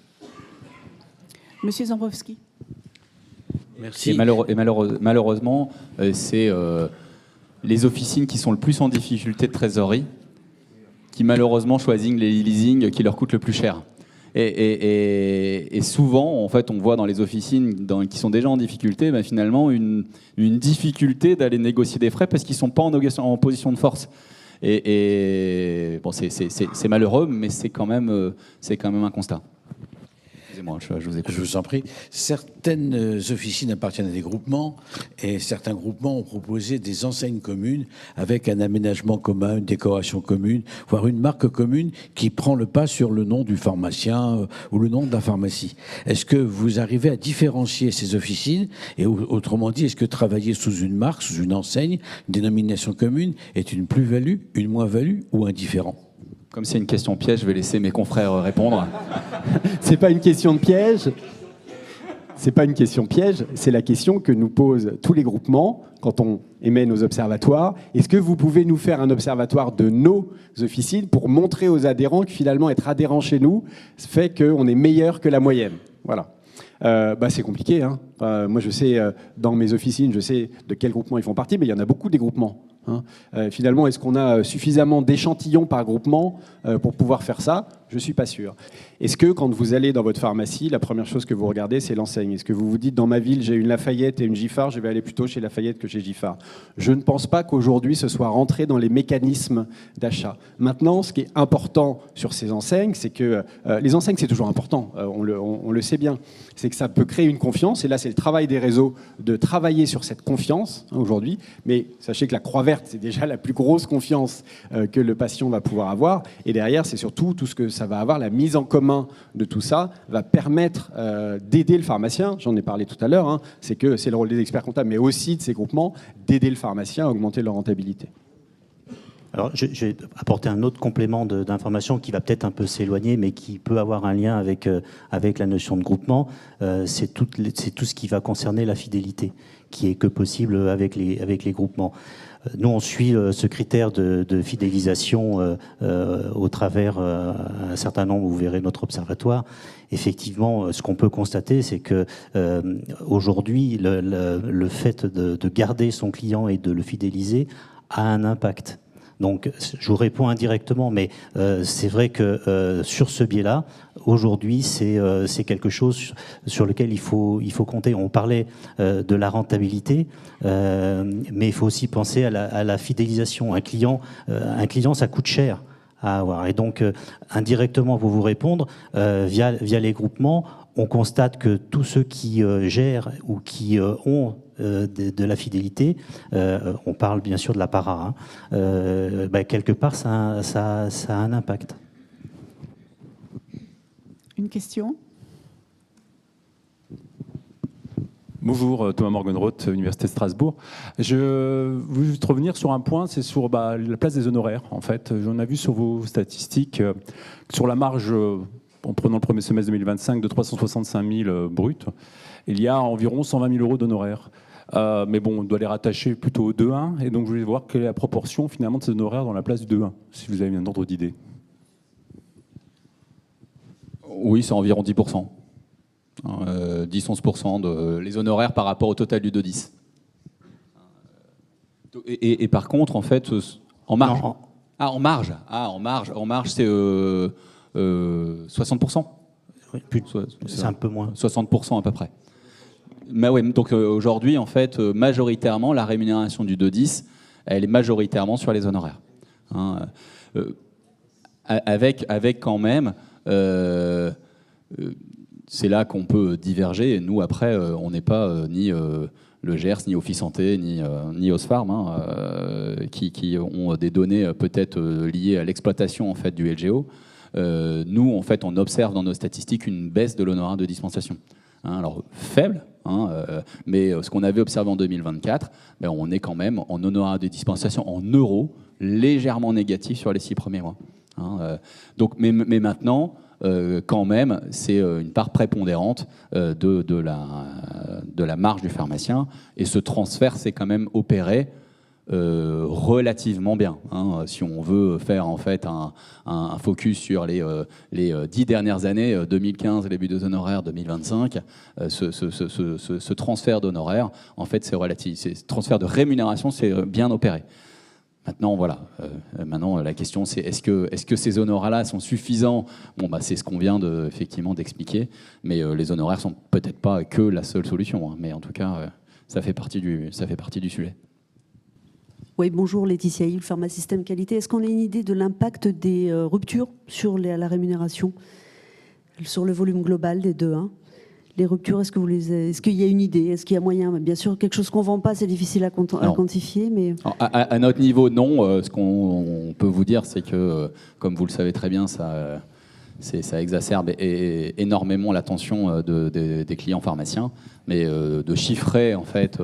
Monsieur Zambrowski. Merci. Et malheureusement, c'est les officines qui sont le plus en difficulté de trésorerie qui malheureusement choisissent les leasings qui leur coûtent le plus cher. Et souvent, en fait, on voit dans les officines qui sont déjà en difficulté, finalement, une difficulté d'aller négocier des frais parce qu'ils ne sont pas en position de force. Bon, c'est malheureux, mais c'est quand même un constat. Excusez-moi, je vous écoute. Je vous en prie. Certaines officines appartiennent à des groupements et certains groupements ont proposé des enseignes communes avec un aménagement commun, une décoration commune, voire une marque commune qui prend le pas sur le nom du pharmacien ou le nom de la pharmacie. Est-ce que vous arrivez à différencier ces officines et autrement dit, est-ce que travailler sous une marque, sous une enseigne, une dénomination commune est une plus-value, une moins-value ou un différent ? Comme c'est une question piège, je vais laisser mes confrères répondre. C'est pas une question de piège. C'est pas une question piège. C'est la question que nous posent tous les groupements quand on émet nos observatoires. Est-ce que vous pouvez nous faire un observatoire de nos officines pour montrer aux adhérents que finalement être adhérent chez nous fait qu'on est meilleur que la moyenne? Voilà. C'est compliqué. Moi, je sais, dans mes officines, je sais de quel groupement ils font partie, mais il y en a beaucoup des groupements. Finalement, est-ce qu'on a suffisamment d'échantillons par groupement pour pouvoir faire ça? Je ne suis pas sûr. Est-ce que quand vous allez dans votre pharmacie, la première chose que vous regardez, c'est l'enseigne? Est-ce que vous vous dites, dans ma ville, j'ai une Lafayette et une Giffard, je vais aller plutôt chez Lafayette que chez Giffard? Je ne pense pas qu'aujourd'hui, ce soit rentré dans les mécanismes d'achat. Maintenant, ce qui est important sur ces enseignes, c'est que les enseignes, c'est toujours important, on le sait bien, c'est que ça peut créer une confiance, et là, c'est le travail des réseaux de travailler sur cette confiance aujourd'hui, mais sachez que la Croix Verte, c'est déjà la plus grosse confiance que le patient va pouvoir avoir, et derrière, c'est surtout tout ce que ça va avoir, la mise en commun de tout ça va permettre d'aider le pharmacien, j'en ai parlé tout à l'heure, c'est que c'est le rôle des experts comptables, mais aussi de ces groupements, d'aider le pharmacien à augmenter leur rentabilité. Alors, je vais apporter un autre complément d'information qui va peut-être un peu s'éloigner, mais qui peut avoir un lien avec la notion de groupement. C'est tout ce qui va concerner la fidélité, qui est que possible avec les groupements. Nous, on suit ce critère de fidélisation au travers un certain nombre, vous verrez notre observatoire. Effectivement, ce qu'on peut constater, c'est que aujourd'hui, le fait de garder son client et de le fidéliser a un impact. Donc, je vous réponds indirectement, mais c'est vrai que sur ce biais-là, aujourd'hui, c'est quelque chose sur lequel il faut compter. On parlait de la rentabilité, mais il faut aussi penser à la fidélisation. Un client, ça coûte cher à avoir. Et donc, indirectement, pour vous répondre, via les groupements, on constate que tous ceux qui gèrent ou qui ont de la fidélité, on parle bien sûr de la para, quelque part ça a un impact. Une question ? Bonjour, Thomas Morgenroth, Université de Strasbourg. Je veux revenir sur un point, c'est sur la place des honoraires. En fait, j'en ai vu sur vos statistiques, sur la marge, en prenant le premier semestre 2025, de 365 000 bruts, il y a environ 120 000 euros d'honoraires. Mais bon, on doit les rattacher plutôt au 2-1, et donc je voulais voir quelle est la proportion finalement de ces honoraires dans la place du 2-1, si vous avez un ordre d'idée. Oui, c'est environ 10%. 10-11% les honoraires par rapport au total du 2-10. Et par contre, en fait, en marge. Non. Ah, en marge. En marge, c'est 60%. Oui, c'est un peu moins. 60% à peu près. Mais ouais, donc aujourd'hui, en fait, majoritairement, la rémunération du 2-10, elle est majoritairement sur les honoraires. Hein, avec quand même, c'est là qu'on peut diverger. Et nous, après, on n'est pas ni le GERS, ni Office Santé, ni Osfarm, qui ont des données peut-être liées à l'exploitation en fait, du LGO. Nous, en fait, on observe dans nos statistiques une baisse de l'honoraire de dispensation. Alors, faible, mais ce qu'on avait observé en 2024, on est quand même en honoraire de dispensation en euros légèrement négatif sur les 6 premiers mois. Donc, mais maintenant, quand même, c'est une part prépondérante de la marge du pharmacien. Et ce transfert s'est quand même opéré relativement bien. Si on veut faire en fait un focus sur les 10 dernières années, 2015, les buts des honoraires, 2025, ce transfert d'honoraires, en fait, c'est relatif. Ce transfert de rémunération, c'est bien opéré. Maintenant, voilà. Maintenant, la question, c'est est-ce que ces honoraires-là sont suffisants ? C'est ce qu'on vient effectivement d'expliquer, mais les honoraires sont peut-être pas que la seule solution. Mais en tout cas, ça fait partie du sujet. Oui, bonjour Laetitia Hill, Pharmasystème Qualité. Est-ce qu'on a une idée de l'impact des ruptures sur la rémunération, sur le volume global des 2-1 ? Les ruptures, est-ce qu'il y a une idée ? Est-ce qu'il y a moyen ? Bien sûr, quelque chose qu'on ne vend pas, c'est difficile à quantifier. Mais... À notre niveau, non. Ce qu'on peut vous dire, c'est que, comme vous le savez très bien, ça exacerbe énormément l'attention des clients pharmaciens. Mais de chiffrer, en fait,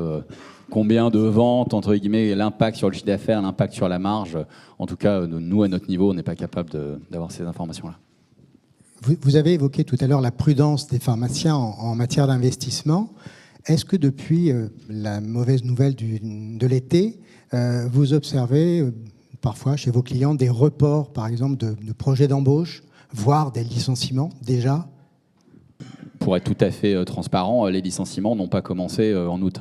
combien de ventes, entre guillemets, l'impact sur le chiffre d'affaires, l'impact sur la marge, en tout cas, nous, à notre niveau, on n'est pas capable d'avoir ces informations-là. Vous avez évoqué tout à l'heure la prudence des pharmaciens en matière d'investissement. Est-ce que depuis la mauvaise nouvelle de l'été, vous observez parfois chez vos clients des reports, par exemple, de projets d'embauche, voire des licenciements déjà ? Pour être tout à fait transparent, les licenciements n'ont pas commencé en août.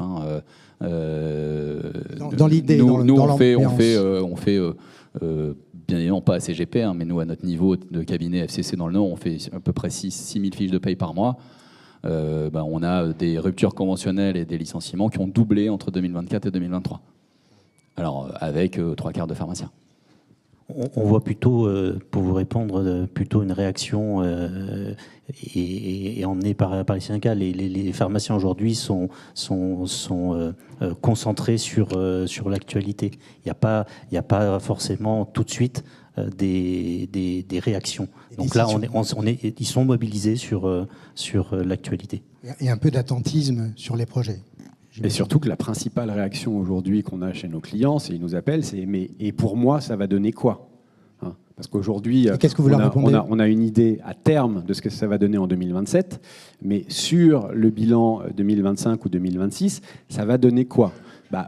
Dans l'idée, on fait bien évidemment pas à CGP, mais nous, à notre niveau de cabinet FCC dans le Nord, on fait à peu près 6 000 fiches de paye par mois. On a des ruptures conventionnelles et des licenciements qui ont doublé entre 2024 et 2023. Alors, avec 3/4 de pharmaciens. On voit plutôt, pour vous répondre, plutôt une réaction et emmenée par les syndicats. Les pharmaciens aujourd'hui sont concentrés sur l'actualité. Il n'y a pas forcément tout de suite des réactions. Donc là, ils sont mobilisés sur l'actualité. Et un peu d'attentisme sur les projets. Et surtout que la principale réaction aujourd'hui qu'on a chez nos clients, c'est ils nous appellent, c'est mais et pour moi ça va donner quoi ? Parce qu'aujourd'hui, qu'est-ce que vous leur répondez ? On a une idée à terme de ce que ça va donner en 2027, mais sur le bilan 2025 ou 2026, ça va donner quoi ?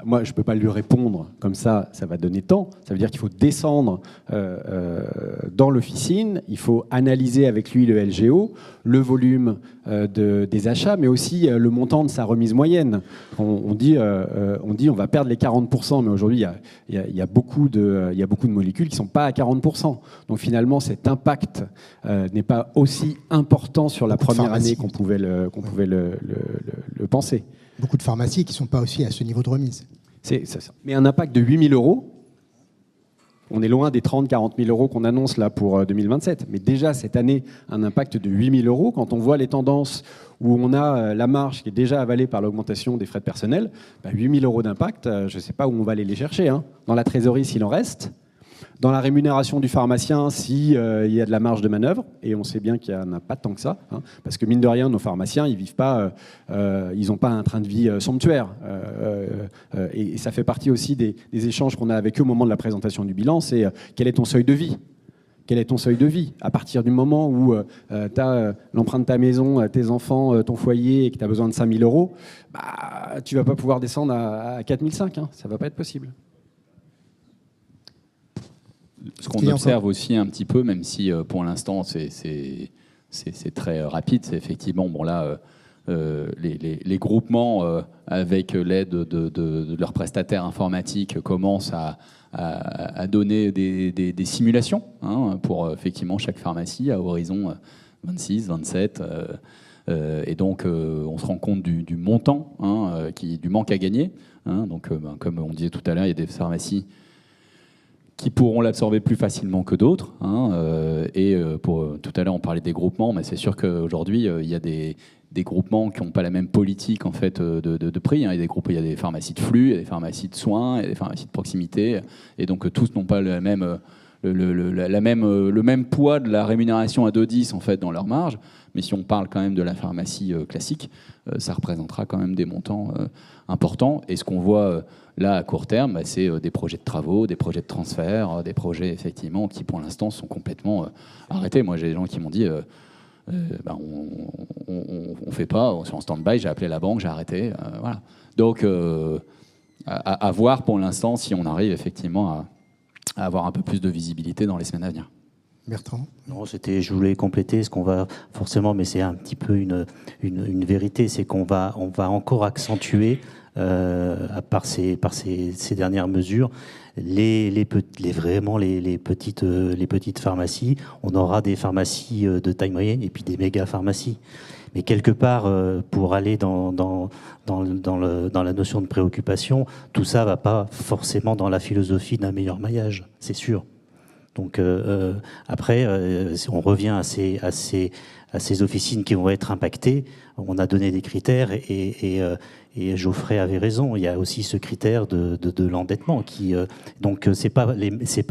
Moi, je ne peux pas lui répondre comme ça va donner tant. Ça veut dire qu'il faut descendre dans l'officine, il faut analyser avec lui le LGO, le volume des achats, mais aussi le montant de sa remise moyenne. On dit on va perdre les 40%, mais aujourd'hui, il y a beaucoup de molécules qui ne sont pas à 40%. Donc finalement, cet impact n'est pas aussi important sur la première année qu'on pouvait le penser. Beaucoup de pharmacies qui ne sont pas aussi à ce niveau de remise. C'est ça. Mais un impact de 8 000 €, on est loin des 30-40 000 € qu'on annonce là pour 2027. Mais déjà, cette année, un impact de 8 000 €, quand on voit les tendances où on a la marge qui est déjà avalée par l'augmentation des frais de personnel, 8 000 € d'impact, je ne sais pas où on va aller les chercher. Dans la trésorerie, s'il en reste. Dans la rémunération du pharmacien, s'il y a de la marge de manœuvre, et on sait bien qu'il n'y en a pas tant que ça, parce que mine de rien, nos pharmaciens, ils n'ont pas un train de vie somptuaire. Et ça fait partie aussi des échanges qu'on a avec eux au moment de la présentation du bilan, c'est quel est ton seuil de vie ? Quel est ton seuil de vie ? À partir du moment où tu as l'emprunt de ta maison, tes enfants, ton foyer, et que tu as besoin de 5 000 €, tu ne vas pas pouvoir descendre à 4 500, ça ne va pas être possible. Ce qu'on observe aussi un petit peu, même si pour l'instant c'est très rapide, c'est effectivement, les groupements, avec l'aide de leurs prestataires informatiques, commencent à donner des simulations pour effectivement chaque pharmacie à horizon 26, 27. Et donc, on se rend compte du montant, du manque à gagner. Donc, comme on disait tout à l'heure, il y a des pharmacies qui pourront l'absorber plus facilement que d'autres. Tout à l'heure, on parlait des groupements, mais c'est sûr qu'aujourd'hui, il y a des groupements qui n'ont pas la même politique en fait de prix. Il y a il y a des pharmacies de flux, il y a des pharmacies de soins, il y a des pharmacies de proximité, et donc tous n'ont pas le même poids de la rémunération à 2,10 en fait dans leur marge. Mais si on parle quand même de la pharmacie classique, ça représentera quand même des montants importants. Et ce qu'on voit là à court terme, c'est des projets de travaux, des projets de transfert, des projets effectivement qui pour l'instant sont complètement arrêtés. Moi, j'ai des gens qui m'ont dit on fait pas, on est en stand-by, j'ai appelé la banque, j'ai arrêté. Voilà. Donc, à voir pour l'instant si on arrive effectivement à avoir un peu plus de visibilité dans les semaines à venir. Bertrand ? Non, je voulais compléter ce qu'on va forcément, mais c'est un petit peu une vérité, c'est qu'on va encore accentuer, par ces dernières mesures, les petites pharmacies. On aura des pharmacies de taille moyenne et puis des méga pharmacies. Mais quelque part, pour aller dans la notion de préoccupation, tout ça va pas forcément dans la philosophie d'un meilleur maillage, c'est sûr. Donc après, on revient à ces officines qui vont être impactées. On a donné des critères et Geoffrey avait raison. Il y a aussi ce critère de l'endettement donc c'est pas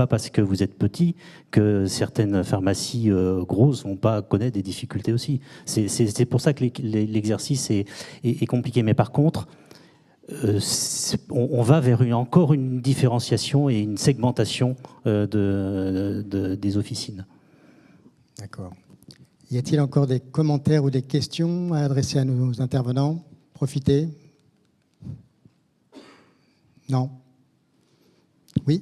parce que vous êtes petit que certaines pharmacies grosses vont pas connaître des difficultés aussi. C'est pour ça que l'exercice est compliqué. Mais par contre, on va vers encore une différenciation et une segmentation des officines. D'accord. Y a-t-il encore des commentaires ou des questions à adresser à nos intervenants ? Profitez. Non ? Oui ?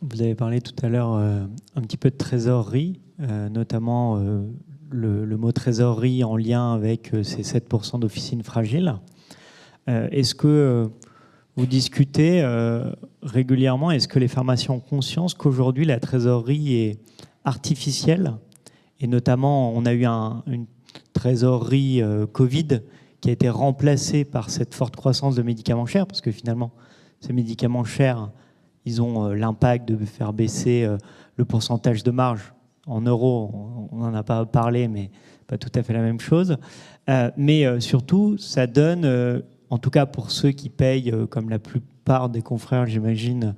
Vous avez parlé tout à l'heure un petit peu de trésorerie, notamment le mot trésorerie en lien avec ces 7% d'officines fragiles. Est-ce que vous discutez régulièrement, est-ce que les pharmaciens ont conscience qu'aujourd'hui la trésorerie est artificielle ? Et notamment, on a eu une trésorerie Covid qui a été remplacée par cette forte croissance de médicaments chers, parce que finalement, ces médicaments chers, ils ont l'impact de faire baisser le pourcentage de marge. En euros, on n'en a pas parlé, mais pas tout à fait la même chose. Mais surtout, ça donne, en tout cas pour ceux qui payent, comme la plupart des confrères, j'imagine,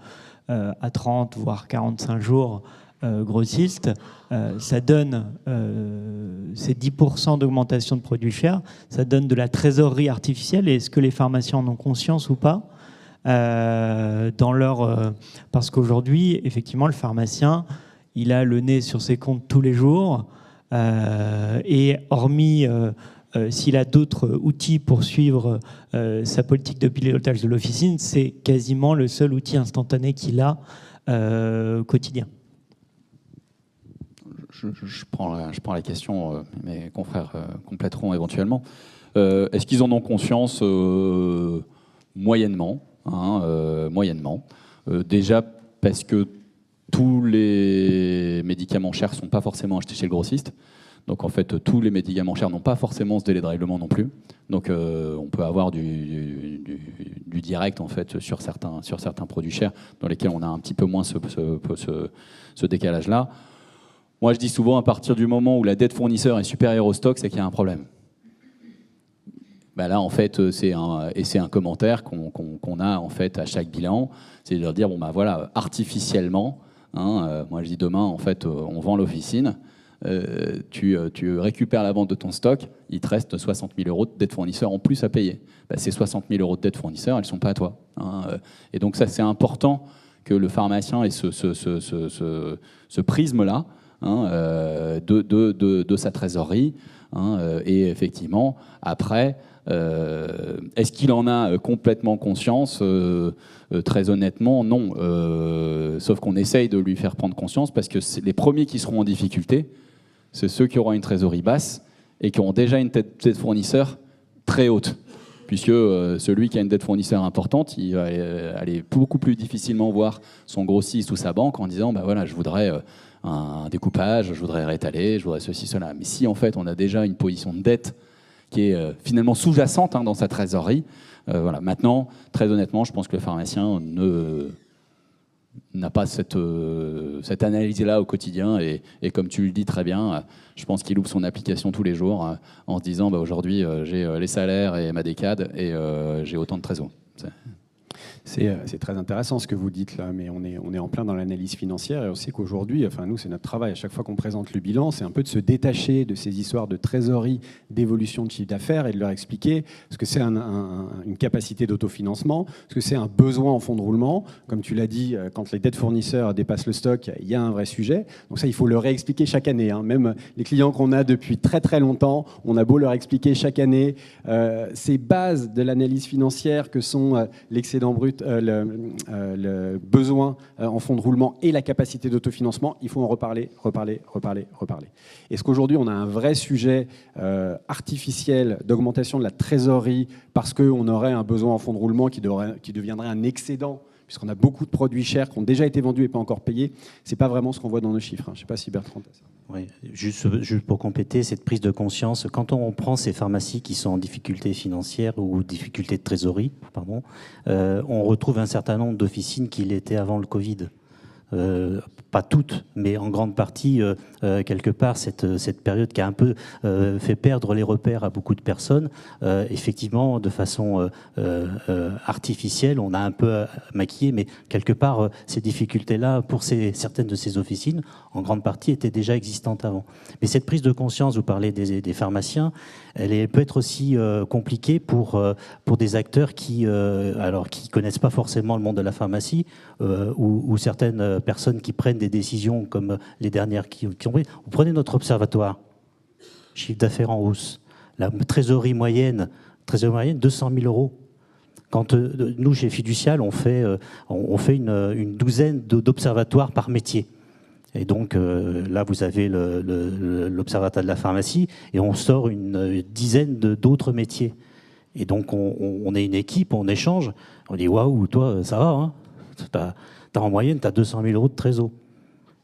à 30 voire 45 jours grossistes, ça donne ces 10% d'augmentation de produits chers, ça donne de la trésorerie artificielle. Et est-ce que les pharmaciens en ont conscience ou pas parce qu'aujourd'hui, effectivement, le pharmacien, il a le nez sur ses comptes tous les jours, et hormis s'il a d'autres outils pour suivre sa politique de pilotage de l'officine, c'est quasiment le seul outil instantané qu'il a quotidien. Je prends la question, mes confrères compléteront éventuellement. Est-ce qu'ils en ont conscience ? Moyennement. Moyennement. Déjà parce que tous les médicaments chers ne sont pas forcément achetés chez le grossiste. Donc en fait, tous les médicaments chers n'ont pas forcément ce délai de règlement non plus. Donc on peut avoir du direct en fait sur certains produits chers dans lesquels on a un petit peu moins ce décalage-là. Moi, je dis souvent, à partir du moment où la dette fournisseur est supérieure au stock, c'est qu'il y a un problème. Là, en fait, c'est un commentaire qu'on a en fait à chaque bilan, c'est de leur dire voilà, artificiellement, moi je dis demain, en fait, on vend l'officine, tu récupères la vente de ton stock, il te reste 60 000 € de dette fournisseur en plus à payer. Ces 60 000 € de dette fournisseur, elles ne sont pas à toi. Et donc ça, c'est important que le pharmacien ait ce prisme-là de sa trésorerie. Et effectivement, après, est-ce qu'il en a complètement conscience ? Très honnêtement, non. Sauf qu'on essaye de lui faire prendre conscience parce que les premiers qui seront en difficulté, c'est ceux qui auront une trésorerie basse et qui auront déjà une dette fournisseur très haute. Puisque celui qui a une dette fournisseur importante, il va aller beaucoup plus difficilement voir son grossiste ou sa banque en disant bah voilà, je voudrais un découpage, je voudrais réétaler, je voudrais ceci, cela. Mais si en fait on a déjà une position de dette qui est finalement sous-jacente dans sa trésorerie, voilà. Maintenant, très honnêtement, je pense que le pharmacien n'a pas cette analyse-là au quotidien et comme tu le dis très bien, je pense qu'il ouvre son application tous les jours en se disant bah, aujourd'hui j'ai les salaires et ma décade et j'ai autant de trésor. C'est très intéressant ce que vous dites là, mais on est en plein dans l'analyse financière et on sait qu'aujourd'hui, enfin nous c'est notre travail, à chaque fois qu'on présente le bilan, c'est un peu de se détacher de ces histoires de trésorerie, d'évolution de chiffre d'affaires et de leur expliquer ce que c'est une capacité d'autofinancement, ce que c'est un besoin en fonds de roulement. Comme tu l'as dit, quand les dettes fournisseurs dépassent le stock, il y a un vrai sujet. Donc ça, il faut le réexpliquer chaque année. Même les clients qu'on a depuis très très longtemps, on a beau leur expliquer chaque année ces bases de l'analyse financière que sont l'excédent brut, le besoin en fonds de roulement et la capacité d'autofinancement, il faut en reparler. Est-ce qu'aujourd'hui, on a un vrai sujet artificiel d'augmentation de la trésorerie parce qu'on aurait un besoin en fonds de roulement qui deviendrait un excédent, puisqu'on a beaucoup de produits chers qui ont déjà été vendus et pas encore payés? Ce n'est pas vraiment ce qu'on voit dans nos chiffres. Je ne sais pas si Bertrand a ça. Oui, juste pour compléter cette prise de conscience, quand on prend ces pharmacies qui sont en difficulté financière ou difficulté de trésorerie, on retrouve un certain nombre d'officines qui l'étaient avant le Covid. Pas toutes, mais en grande partie, quelque part, cette période qui a un peu fait perdre les repères à beaucoup de personnes, effectivement, de façon artificielle, on a un peu maquillé, mais quelque part, ces difficultés-là, pour certaines de ces officines, en grande partie, étaient déjà existantes avant. Mais cette prise de conscience, vous parlez des pharmaciens, elle peut être aussi compliquée pour des acteurs qui connaissent pas forcément le monde de la pharmacie, ou certaines personnes qui prennent des décisions comme les dernières qui ont pris. Vous prenez notre observatoire, chiffre d'affaires en hausse, la trésorerie moyenne 200 000 euros. Quand nous, chez Fiducial, on fait une douzaine d'observatoires par métier. Et donc là, vous avez l'observatoire de la pharmacie et on sort une dizaine d'autres métiers. Et donc on est une équipe, on échange. On dit waouh, toi, ça va, hein, en moyenne, tu as 200 000 euros de trésor.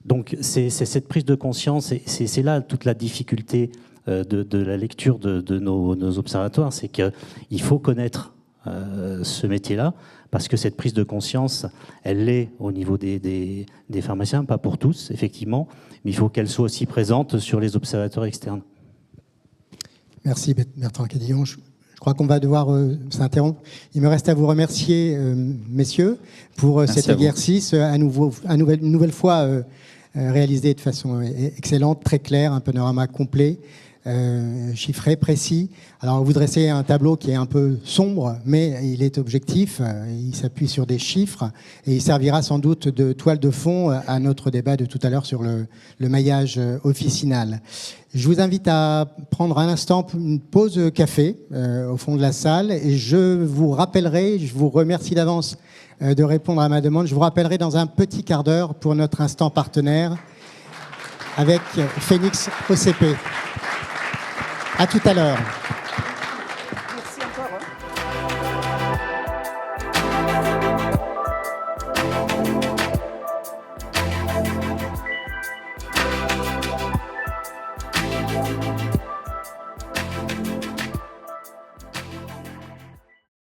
Donc c'est cette prise de conscience, c'est là toute la difficulté de la lecture de nos observatoires, c'est qu'il faut connaître ce métier-là, parce que cette prise de conscience, elle l'est au niveau des pharmaciens, pas pour tous, effectivement, mais il faut qu'elle soit aussi présente sur les observatoires externes. Merci Bertrand Cadillon. Je crois qu'on va devoir s'interrompre. Il me reste à vous remercier, messieurs, pour cet exercice une nouvelle fois réalisé de façon excellente, très claire, un panorama complet, chiffré, précis. Alors, vous dressez un tableau qui est un peu sombre, mais il est objectif, il s'appuie sur des chiffres et il servira sans doute de toile de fond à notre débat de tout à l'heure sur le maillage officinal. Je vous invite à prendre un instant une pause café au fond de la salle et je vous rappellerai, je vous remercie d'avance de répondre à ma demande, je vous rappellerai dans un petit quart d'heure pour notre instant partenaire avec Phoenix OCP. À tout à l'heure.